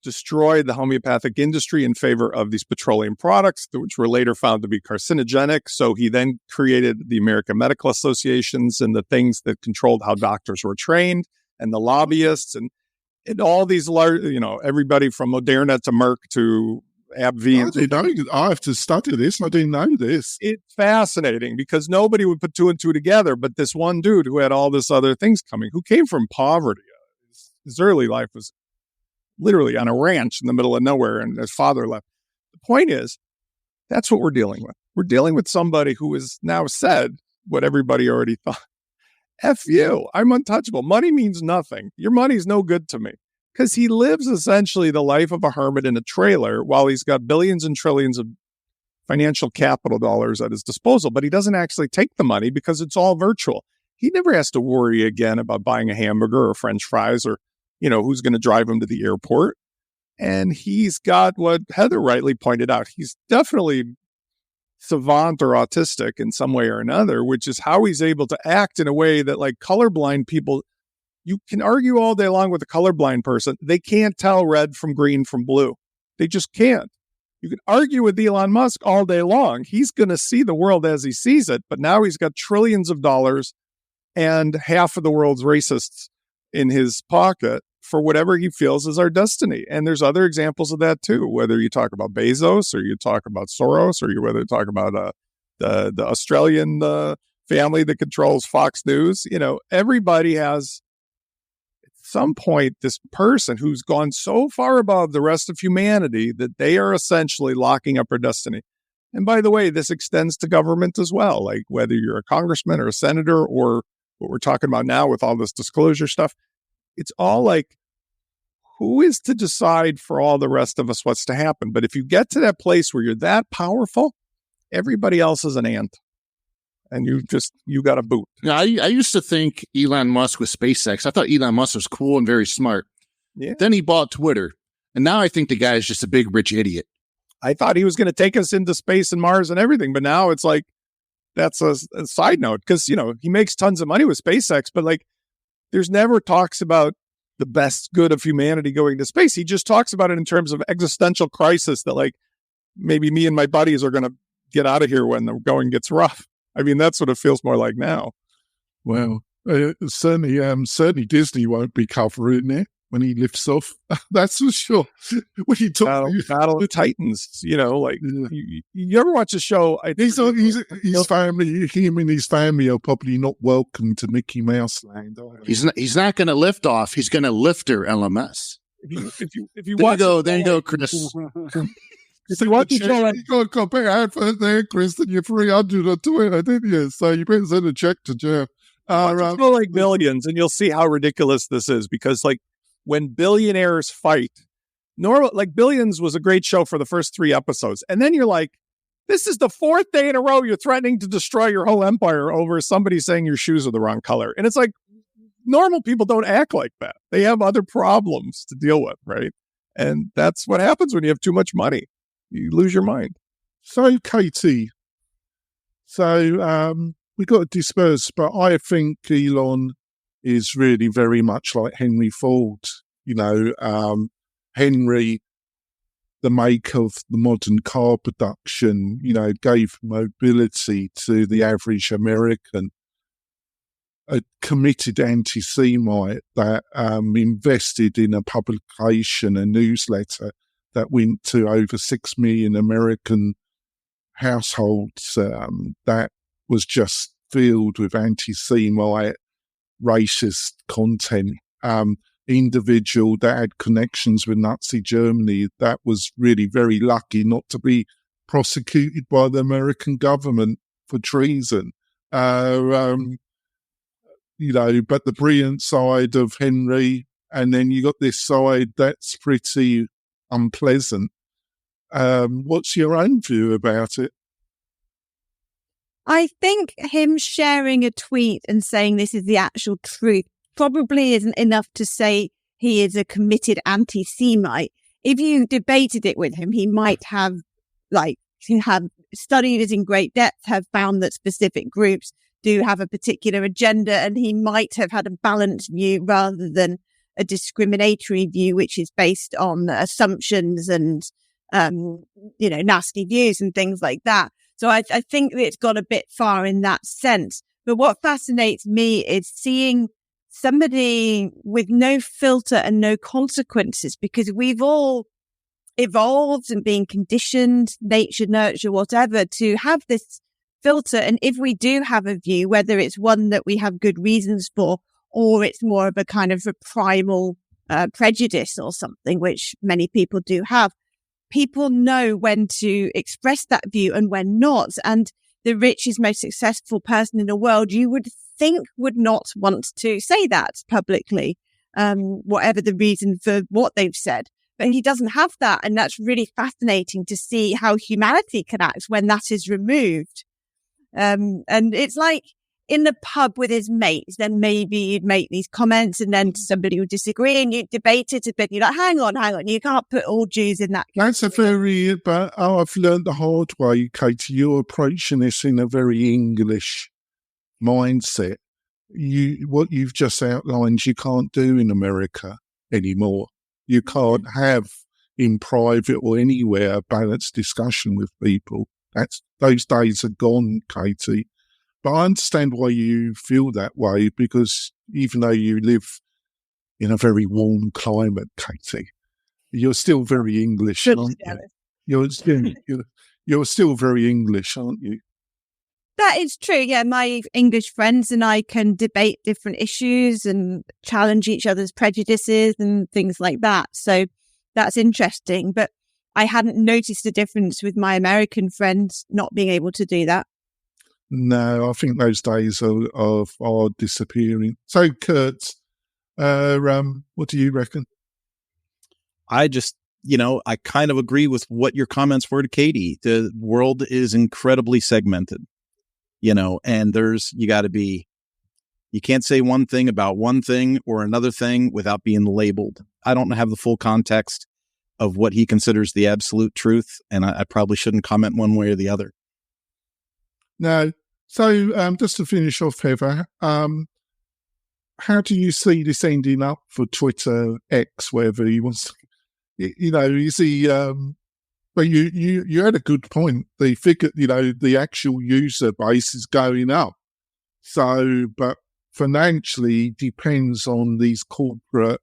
F: destroyed the homeopathic industry in favor of these petroleum products, which were later found to be carcinogenic. So he then created the American Medical Associations and the things that controlled how doctors were trained, and the lobbyists and all these large, everybody from Moderna to Merck to AbbVie.
B: I have to study this. I didn't know this.
F: It's fascinating because nobody would put two and two together, but this one dude who had all this other things coming, who came from poverty. His early life was literally on a ranch in the middle of nowhere, and his father left. The point is, that's what we're dealing with. We're dealing with somebody who has now said what everybody already thought. F you, I'm untouchable. Money means nothing. Your money's no good to me. Because he lives essentially the life of a hermit in a trailer while he's got billions and trillions of financial capital dollars at his disposal, but he doesn't actually take the money because it's all virtual. He never has to worry again about buying a hamburger or French fries or who's going to drive him to the airport. And he's got what Heather rightly pointed out. He's definitely savant or autistic in some way or another, which is how he's able to act in a way that, like, colorblind people, you can argue all day long with a colorblind person. They can't tell red from green from blue. They just can't. You can argue with Elon Musk all day long. He's going to see the world as he sees it, but now he's got trillions of dollars and half of the world's racists in his pocket for whatever he feels is our destiny. And there's other examples of that too, whether you talk about Bezos or you talk about Soros or whether you talk about the Australian family that controls Fox News. Everybody has at some point this person who's gone so far above the rest of humanity that they are essentially locking up our destiny. And by the way, this extends to government as well, like whether you're a congressman or a senator or what we're talking about now with all this disclosure stuff. It's all like, who is to decide for all the rest of us what's to happen? But if you get to that place where you're that powerful, everybody else is an ant. And you got a boot.
D: I used to think Elon Musk with SpaceX. I thought Elon Musk was cool and very smart.
F: Yeah.
D: Then he bought Twitter. And now I think the guy is just a big, rich idiot.
F: I thought he was going to take us into space and Mars and everything. But now it's like, that's a side note. Because, he makes tons of money with SpaceX. But like, there's never talks about the best good of humanity going to space. He just talks about it in terms of existential crisis that, like, maybe me and my buddies are going to get out of here when the going gets rough. I mean, that's what it feels more like now.
B: Well, certainly Disney won't be covering it when he lifts off. That's for sure. When he talks
F: Battle of Titans, you ever watch a show?
B: His family, him and his family are probably not welcome to Mickey Mouse Land.
D: He's not going to lift off. He's going to lift her LMS.
F: If you watch,
D: there you go, Chris.
B: So what you got a compare advert there, Chris, and you're 300 on Twitter, didn't you? So you better send a check to Jeff.
F: Like Billions, and you'll see how ridiculous this is, because like when billionaires fight, Billions was a great show for the first 3 episodes. And then you're like, this is the 4th day in a row you're threatening to destroy your whole empire over somebody saying your shoes are the wrong color. And it's like, normal people don't act like that. They have other problems to deal with, right? And that's what happens when you have too much money. You lose your mind.
B: So, Katie, we got to disperse, but I think Elon is really very much like Henry Ford. Henry, the maker of the modern car production, gave mobility to the average American. A committed anti-Semite that invested in a publication, a newsletter that went to over 6 million American households, that was just filled with anti-Semite, racist content. Individual that had connections with Nazi Germany that was really very lucky not to be prosecuted by the American government for treason. But the brilliant side of Henry, and then you got this side that's pretty unpleasant. What's your own view about it?
C: I think him sharing a tweet and saying this is the actual truth probably isn't enough to say he is a committed anti-Semite. If you debated it with him, he might have studied it in great depth, have found that specific groups do have a particular agenda, and he might have had a balanced view rather than a discriminatory view, which is based on assumptions and, nasty views and things like that. So I think that it's got a bit far in that sense. But what fascinates me is seeing somebody with no filter and no consequences, because we've all evolved and been conditioned, nature, nurture, whatever, to have this filter. And if we do have a view, whether it's one that we have good reasons for, or it's more of a kind of a primal prejudice or something, which many people do have, people know when to express that view and when not. And the richest, most successful person in the world, you would think, would not want to say that publicly, whatever the reason for what they've said. But he doesn't have that. And that's really fascinating to see how humanity can act when that is removed. And it's like, in the pub with his mates, then maybe you'd make these comments and then somebody would disagree and you'd debate it a bit. You're like, hang on. You can't put all Jews in that.
B: That's I've learned the hard way, Katie. You're approaching this in a very English mindset. What you've just outlined, you can't do in America anymore. You can't have in private or anywhere a balanced discussion with people. Those days are gone, Katie. But I understand why you feel that way, because even though you live in a very warm climate, Katie, you're still very English, aren't you? You're still very English, aren't you?
C: That is true. Yeah, my English friends and I can debate different issues and challenge each other's prejudices and things like that. So that's interesting. But I hadn't noticed a difference with my American friends not being able to do that.
B: No, I think those days are disappearing. So, Kurt, what do you reckon?
G: I just, I kind of agree with what your comments were to Katie. The world is incredibly segmented, and you can't say one thing about one thing or another thing without being labeled. I don't have the full context of what he considers the absolute truth, and I probably shouldn't comment one way or the other.
B: No. So just to finish off, Heather, how do you see this ending up for Twitter X, wherever he wants to, you see, but you had a good point. The figure, the actual user base is going up. So, but financially depends on these corporate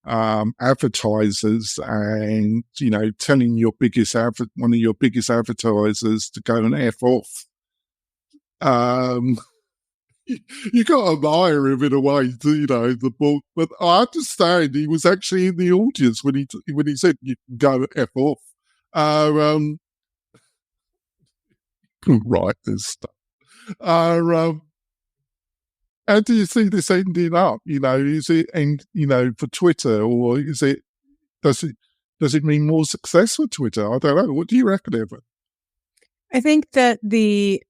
B: advertisers and, telling your one of your biggest advertisers to go and F off. You got to admire him in a way, the book. But I understand he was actually in the audience when he said you can go F off. Right, this stuff. How do you see this ending up? Is it for Twitter, or does it mean more success for Twitter? I don't know. What do you reckon, Evan?
E: I think that the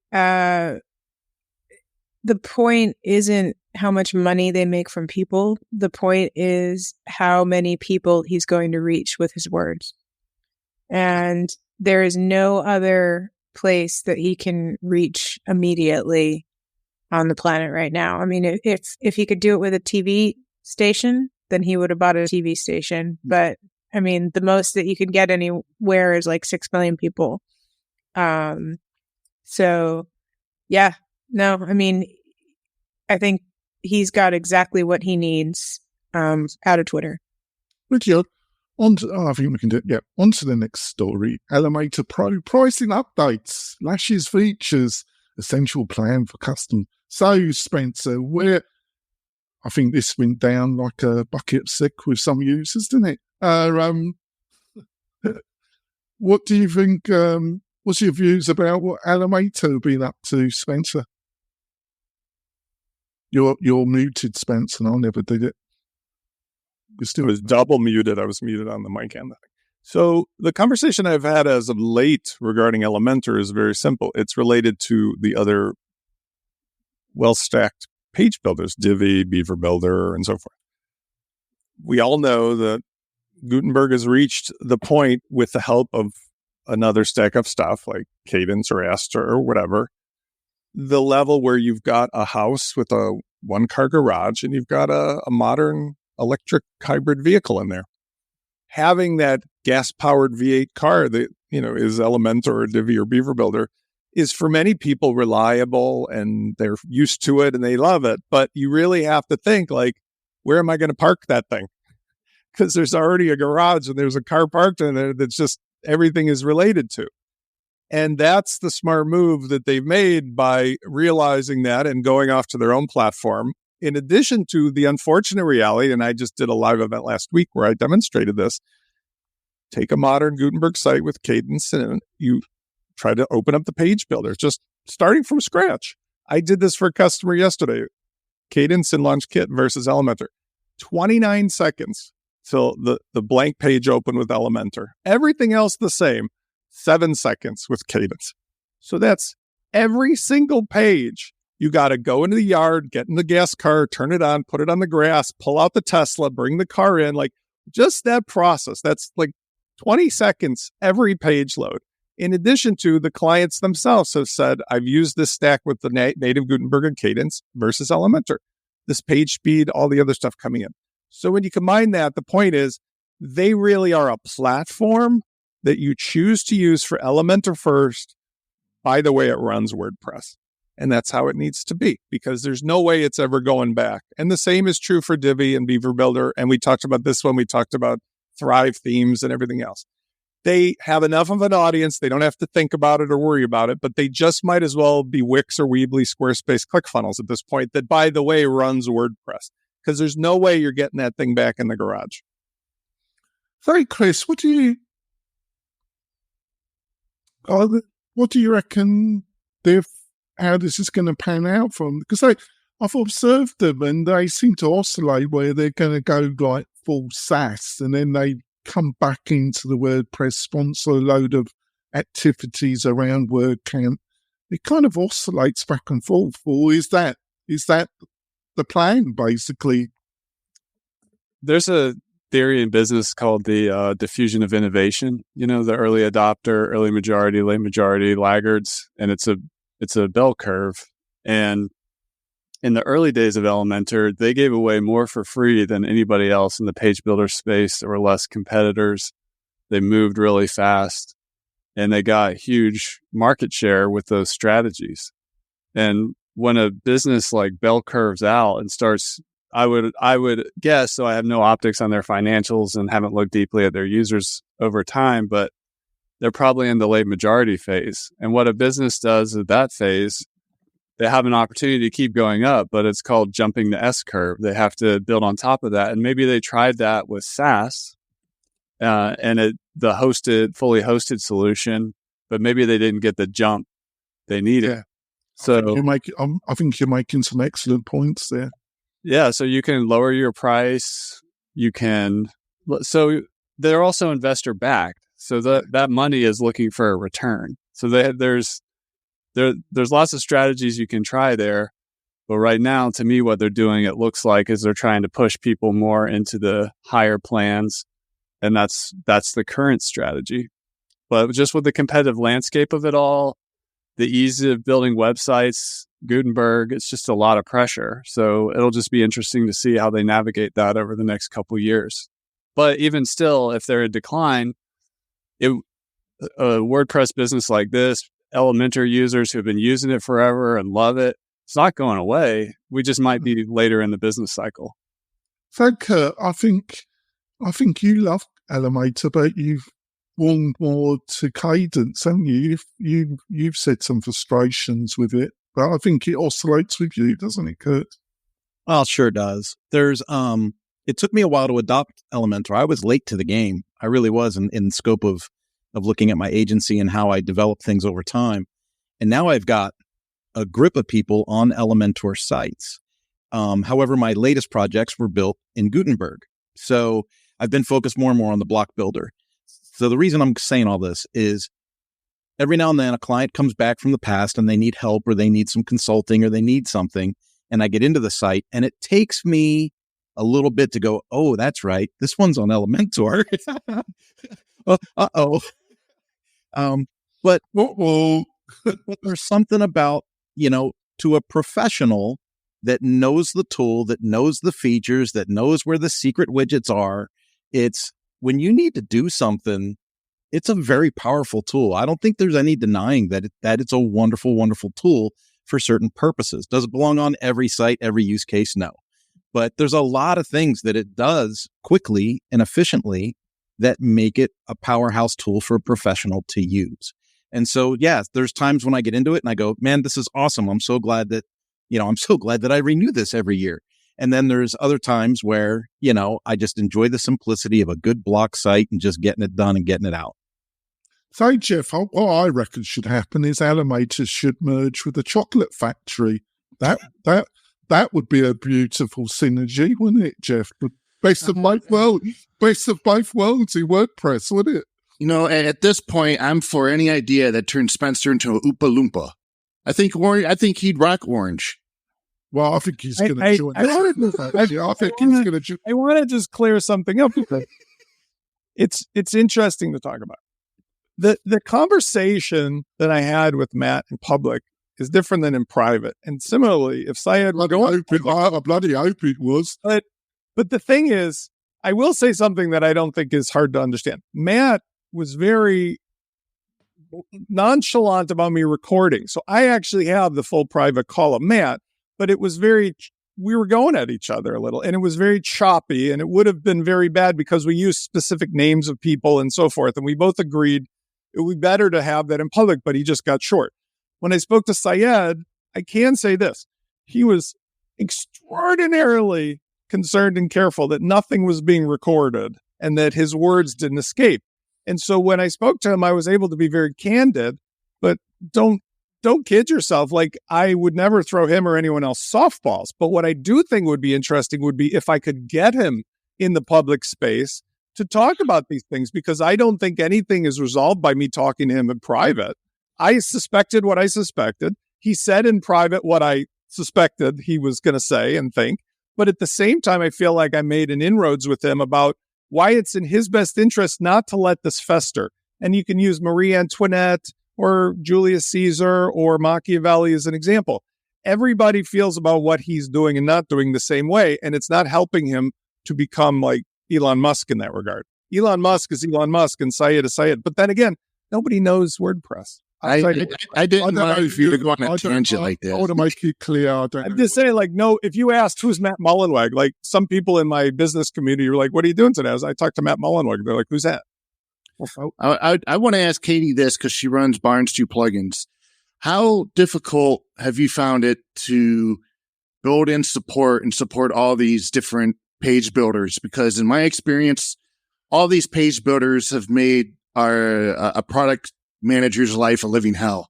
E: point isn't how much money they make from people. The point is how many people he's going to reach with his words. And there is no other place that he can reach immediately on the planet right now. I mean, if he could do it with a TV station, then he would have bought a TV station. But I mean, the most that you could get anywhere is like 6 million people. So yeah, no, I mean, I think he's got exactly what he needs out of Twitter.
B: Richard, I think we can do it. Yeah, on to the next story. Elementor Pro pricing updates, lashes features, essential plan for custom. So, Spencer, I think this went down like a bucket of sick with some users, didn't it? What do you think? What's your views about what Elementor have been up to, Spencer? You're muted, Spencer, and I never did it.
F: It was double muted. I was muted on the mic and the thing. So the conversation I've had as of late regarding Elementor is very simple. It's related to the other well-stacked page builders, Divi, Beaver Builder, and so forth. We all know that Gutenberg has reached the point with the help of another stack of stuff like Cadence or Astra or whatever, the level where you've got a house with a one-car garage and you've got a modern electric hybrid vehicle in there. Having that gas-powered V8 car that, is Elementor or Divi or Beaver Builder is for many people reliable and they're used to it and they love it. But you really have to think, like, where am I going to park that thing? Because there's already a garage and there's a car parked in there that's just everything is related to. And that's the smart move that they've made by realizing that and going off to their own platform. In addition to the unfortunate reality, and I just did a live event last week where I demonstrated this, take a modern Gutenberg site with Cadence and you try to open up the page builder, just starting from scratch. I did this for a customer yesterday, Cadence and Launch Kit versus Elementor. 29 seconds till the blank page opened with Elementor. Everything else the same, 7 seconds with Cadence. So that's every single page You got to go into the yard, get in the gas car, turn it on, put it on the grass, pull out the Tesla, bring the car in. Like just that process. That's like 20 seconds every page load. In addition to the clients themselves have said, I've used this stack with the native Gutenberg and Cadence versus Elementor. This page speed, all the other stuff coming in. So when you combine that, the point is they really are a platform that you choose to use for Elementor first by the way it runs WordPress. And that's how it needs to be, because there's no way it's ever going back. And the same is true for Divi and Beaver Builder. And we talked about this when we talked about Thrive themes and everything else. They have enough of an audience. They don't have to think about it or worry about it, but they just might as well be Wix or Weebly, Squarespace, ClickFunnels at this point that, by the way, runs WordPress, because there's no way you're getting that thing back in the garage.
B: So, Chris, what do you reckon how this is going to pan out from? Because I've observed them and they seem to oscillate where they're going to go like full SaaS and then they come back into the WordPress, sponsor a load of activities around WordCamp. It kind of oscillates back and forth. Or is that the plan, basically?
J: There's a theory in business called the diffusion of innovation. You know, the early adopter, early majority, late majority, laggards, and it's a bell curve. And in the early days of Elementor, they gave away more for free than anybody else in the page builder space. There were less competitors. They moved really fast, and they got huge market share with those strategies. And when a business like bell curves out and starts, I would guess, so I have no optics on their financials and haven't looked deeply at their users over time, but they're probably in the late majority phase. And what a business does at that phase, they have an opportunity to keep going up, but it's called jumping the S curve. They have to build on top of that. And maybe they tried that with SaaS and the fully hosted solution, but maybe they didn't get the jump they needed.
B: Yeah.
J: So
B: I think you're making some excellent points there.
J: Yeah. So you can lower your price. So they're also investor backed. So that money is looking for a return. So there's lots of strategies you can try there. But right now, to me, what they're doing, it looks like, is they're trying to push people more into the higher plans. And that's the current strategy. But just with the competitive landscape of it all, the ease of building websites, Gutenberg, it's just a lot of pressure. So it'll just be interesting to see how they navigate that over the next couple of years. But even still, if they're in decline, a WordPress business like this, Elementor users who have been using it forever and love it, it's not going away. We just might be later in the business cycle.
B: So, Kurt, I think you love Elementor, but you've warmed more to Cadence, haven't you? You've said some frustrations with it, but I think it oscillates with you, doesn't it, Kurt?
G: Well, it sure does. It took me a while to adopt Elementor. I was late to the game. I really was in scope of looking at my agency and how I develop things over time. And now I've got a grip of people on Elementor sites. However, my latest projects were built in Gutenberg. So I've been focused more and more on the block builder. So the reason I'm saying all this is every now and then a client comes back from the past and they need help or they need some consulting or they need something. And I get into the site and it takes me a little bit to go, oh, that's right. This one's on Elementor. Uh-oh. But there's something about, to a professional that knows the tool, that knows the features, that knows where the secret widgets are. It's when you need to do something, it's a very powerful tool. I don't think there's any denying that it's a wonderful, wonderful tool for certain purposes. Does it belong on every site, every use case? No. But there's a lot of things that it does quickly and efficiently that make it a powerhouse tool for a professional to use. And so, yeah, there's times when I get into it and I go, man, this is awesome. I'm so glad that I renew this every year. And then there's other times where, I just enjoy the simplicity of a good block site and just getting it done and getting it out.
B: So, Jeff, what I reckon should happen is Elementor should merge with the chocolate factory. That would be a beautiful synergy, wouldn't it, Jeff? Best of both worlds in WordPress, wouldn't it?
D: At this point, I'm for any idea that turns Spencer into an Oompa Loompa. I think he'd rock orange.
B: Well, I think he's going to join. I think he's going to join.
F: I want to just clear something up. It's interesting to talk about. The conversation that I had with Matt in public is different than in private. And similarly, if Syed were going,
B: I bloody hope it was.
F: But the thing is, I will say something that I don't think is hard to understand. Matt was very nonchalant about me recording. So I actually have the full private call of Matt, but it was we were going at each other a little, and it was very choppy, and it would have been very bad because we used specific names of people and so forth. And we both agreed it would be better to have that in public, but he just got short. When I spoke to Syed, I can say this. He was extraordinarily concerned and careful that nothing was being recorded and that his words didn't escape. And so when I spoke to him, I was able to be very candid, but don't kid yourself. Like, I would never throw him or anyone else softballs. But what I do think would be interesting would be if I could get him in the public space to talk about these things, because I don't think anything is resolved by me talking to him in private. I suspected what I suspected. He said in private what I suspected he was going to say and think. But at the same time, I feel like I made an inroads with him about why it's in his best interest not to let this fester. And you can use Marie Antoinette or Julius Caesar or Machiavelli as an example. Everybody feels about what he's doing and not doing the same way. And it's not helping him to become like Elon Musk in that regard. Elon Musk is Elon Musk and Syed is Syed. But then again, nobody knows WordPress.
D: I didn't know if you to go on a tangent like that.
B: I want to make it clear.
F: I'm just saying, like, no, if you asked who's Matt Mullenweg, like some people in my business community are like, what are you doing today? I talked to Matt Mullenweg. They're like, who's that?
D: I want to ask Katie this because she runs Barnes 2 plugins. How difficult have you found it to build and support all these different page builders? Because in my experience, all these page builders have made a product manager's life a living hell.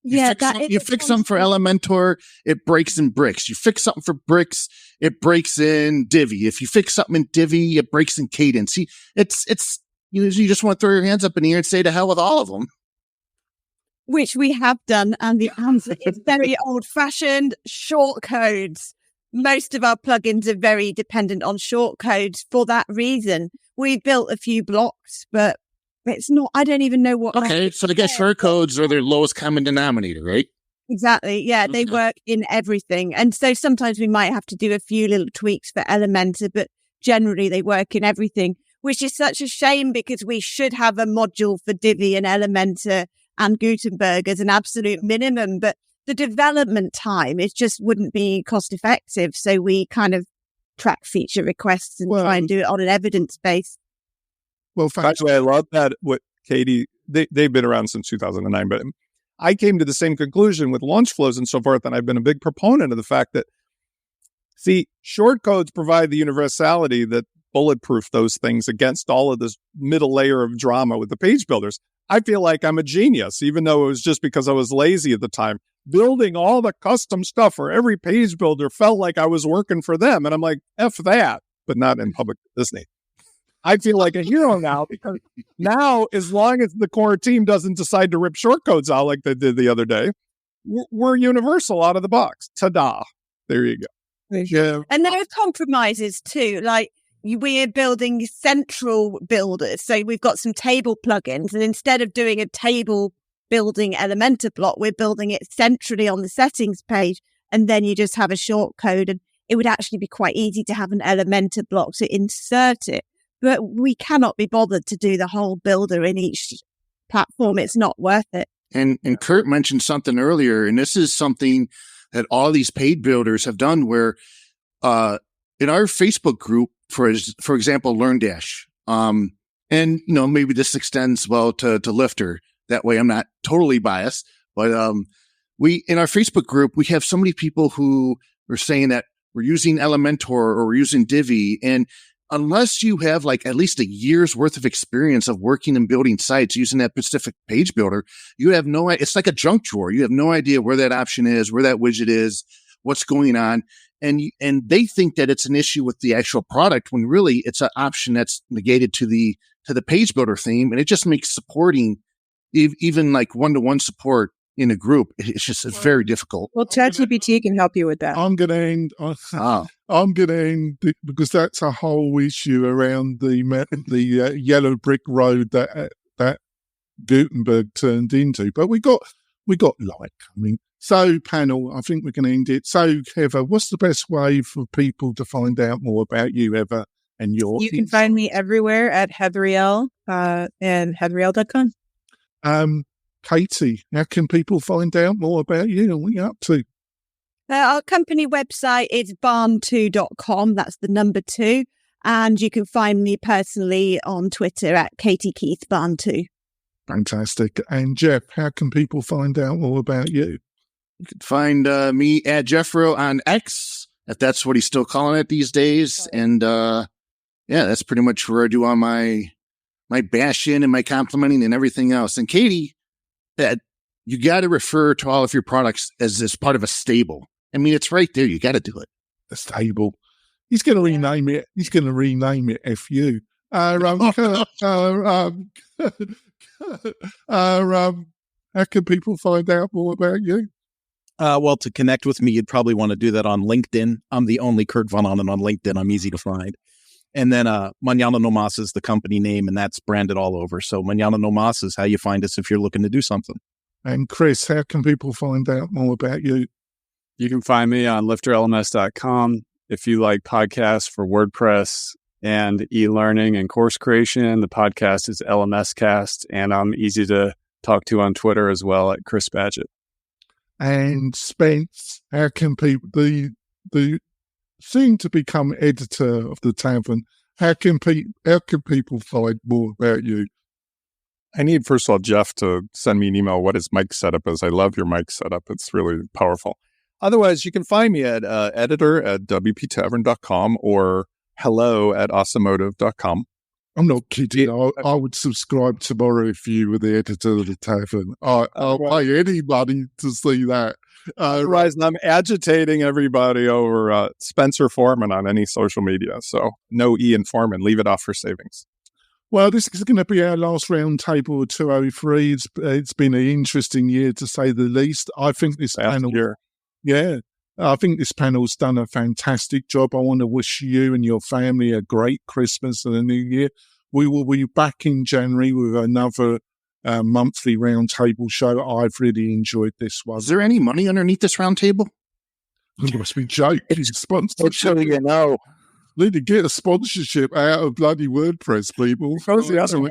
C: Yeah,
D: you fix something for Elementor, it breaks in Bricks. You fix something for Bricks, it breaks in Divi. If you fix something in Divi, it breaks in Cadence. It's you just want to throw your hands up in the air and say to hell with all of them.
C: Which we have done, and the answer is very old-fashioned shortcodes. Most of our plugins are very dependent on shortcodes for that reason. We built a few blocks, but it's not, I don't even know what.
D: Okay, so I guess shortcodes are their lowest common denominator, right?
C: Exactly. Yeah, they work in everything. And so sometimes we might have to do a few little tweaks for Elementor, but generally they work in everything, which is such a shame because we should have a module for Divi and Elementor and Gutenberg as an absolute minimum. But the development time, it just wouldn't be cost effective. So we kind of track feature requests and try and do it on an evidence base.
B: Well,
F: by the way, I love that. What Katie, they've been around since 2009, but I came to the same conclusion with launch flows and so forth. And I've been a big proponent of the fact that, see, shortcodes provide the universality that bulletproof those things against all of this middle layer of drama with the page builders. I feel like I'm a genius, even though it was just because I was lazy at the time. Building all the custom stuff for every page builder felt like I was working for them. And I'm like, F that, but not in public Disney. I feel like a hero now because now, as long as the core team doesn't decide to rip shortcodes out like they did the other day, we're universal out of the box. Ta-da. There you go.
B: Yeah.
C: And there are compromises too. Like we're building central builders. So we've got some table plugins, and instead of doing a table building Elementor block, we're building it centrally on the settings page. And then you just have a shortcode, and it would actually be quite easy to have an Elementor block to insert it. But we cannot be bothered to do the whole builder in each platform. It's not worth it. And
D: Kurt mentioned something earlier, and this is something that all these paid builders have done where in our Facebook group, for example, LearnDash, and maybe this extends well to Lifter. That way I'm not totally biased, but we in our Facebook group, we have so many people who are saying that we're using Elementor or we're using Divi, and unless you have like at least a year's worth of experience of working and building sites using that specific page builder, you have no idea. It's like a junk drawer. You have no idea where that option is, where that widget is, what's going on. And they think that it's an issue with the actual product when really it's an option that's negated to the page builder theme. And it just makes supporting even like one-to-one support in a group, it's very difficult.
E: Well, ChatGPT can help you with that.
B: I'm going to end. I'm going to end because that's a whole issue around the yellow brick road that Gutenberg turned into. But we got light coming. So, panel, I think we're going to end it. So, Heather, what's the best way for people to find out more about you, Heather, and your?
E: You can find me everywhere at Heathriel and heathriel.com.
B: Katie, how can people find out more about you and what you're up to?
C: Our company website is barn2.com. That's the number 2. And you can find me personally on Twitter at KatieKeithBarn2.
B: Fantastic. And Jeff, how can people find out more about you?
D: You can find me at Jeffro on X, if that's what he's still calling it these days. And that's pretty much where I do all my bashing and my complimenting and everything else. And Katie, that you got to refer to all of your products as part of a stable. I mean, it's right there. You got to do it.
B: A stable. He's going to rename it. He's going to rename it FU. How can people find out more about you?
G: Well, to connect with me, you'd probably want to do that on LinkedIn. I'm the only Kurt Von Onen on LinkedIn. I'm easy to find. And then Mañana No Mas is the company name, and that's branded all over. So Mañana No Mas is how you find us if you're looking to do something.
B: And Chris, how can people find out more about you?
J: You can find me on lifterlms.com. If you like podcasts for WordPress and e-learning and course creation, the podcast is LMS Cast, and I'm easy to talk to on Twitter as well at Chris Badgett.
B: And Spence, how can people, the soon to become editor of the Tavern, how can people find more about you?
F: I need, first of all, Jeff to send me an email what his mic setup is. I love your mic setup. It's really powerful. Otherwise, you can find me at editor@WPTavern.com or hello@automotive.com.
B: I'm not kidding. I would subscribe tomorrow if you were the editor of the Tavern. I'll pay anybody to see that.
F: Otherwise, I'm agitating everybody over Spencer Foreman on any social media. So no Ian Foreman. Leave it off for savings.
B: Well, this is going to be our last round table of 203. It's been an interesting year, to say the least. I think this panel... Yeah, I think this panel's done a fantastic job. I want to wish you and your family a great Christmas and a new year. We will be back in January with another monthly roundtable show. I've really enjoyed this one.
D: Is there any money underneath this roundtable?
B: You must be joking.
D: Sponsorship. So you know.
B: Need to get a sponsorship out of bloody WordPress, people.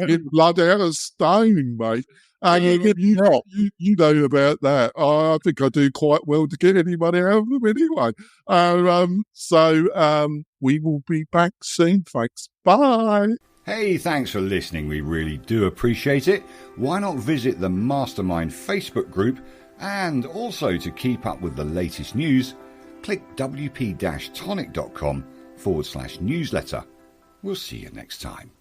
B: Get blood out of Stone, mate. You know about that. I think I do quite well to get anybody out of them anyway. We will be back soon, folks. Bye.
A: Hey, thanks for listening. We really do appreciate it. Why not visit the Mastermind Facebook group? And also, to keep up with the latest news, click wp-tonic.com/newsletter. We'll see you next time.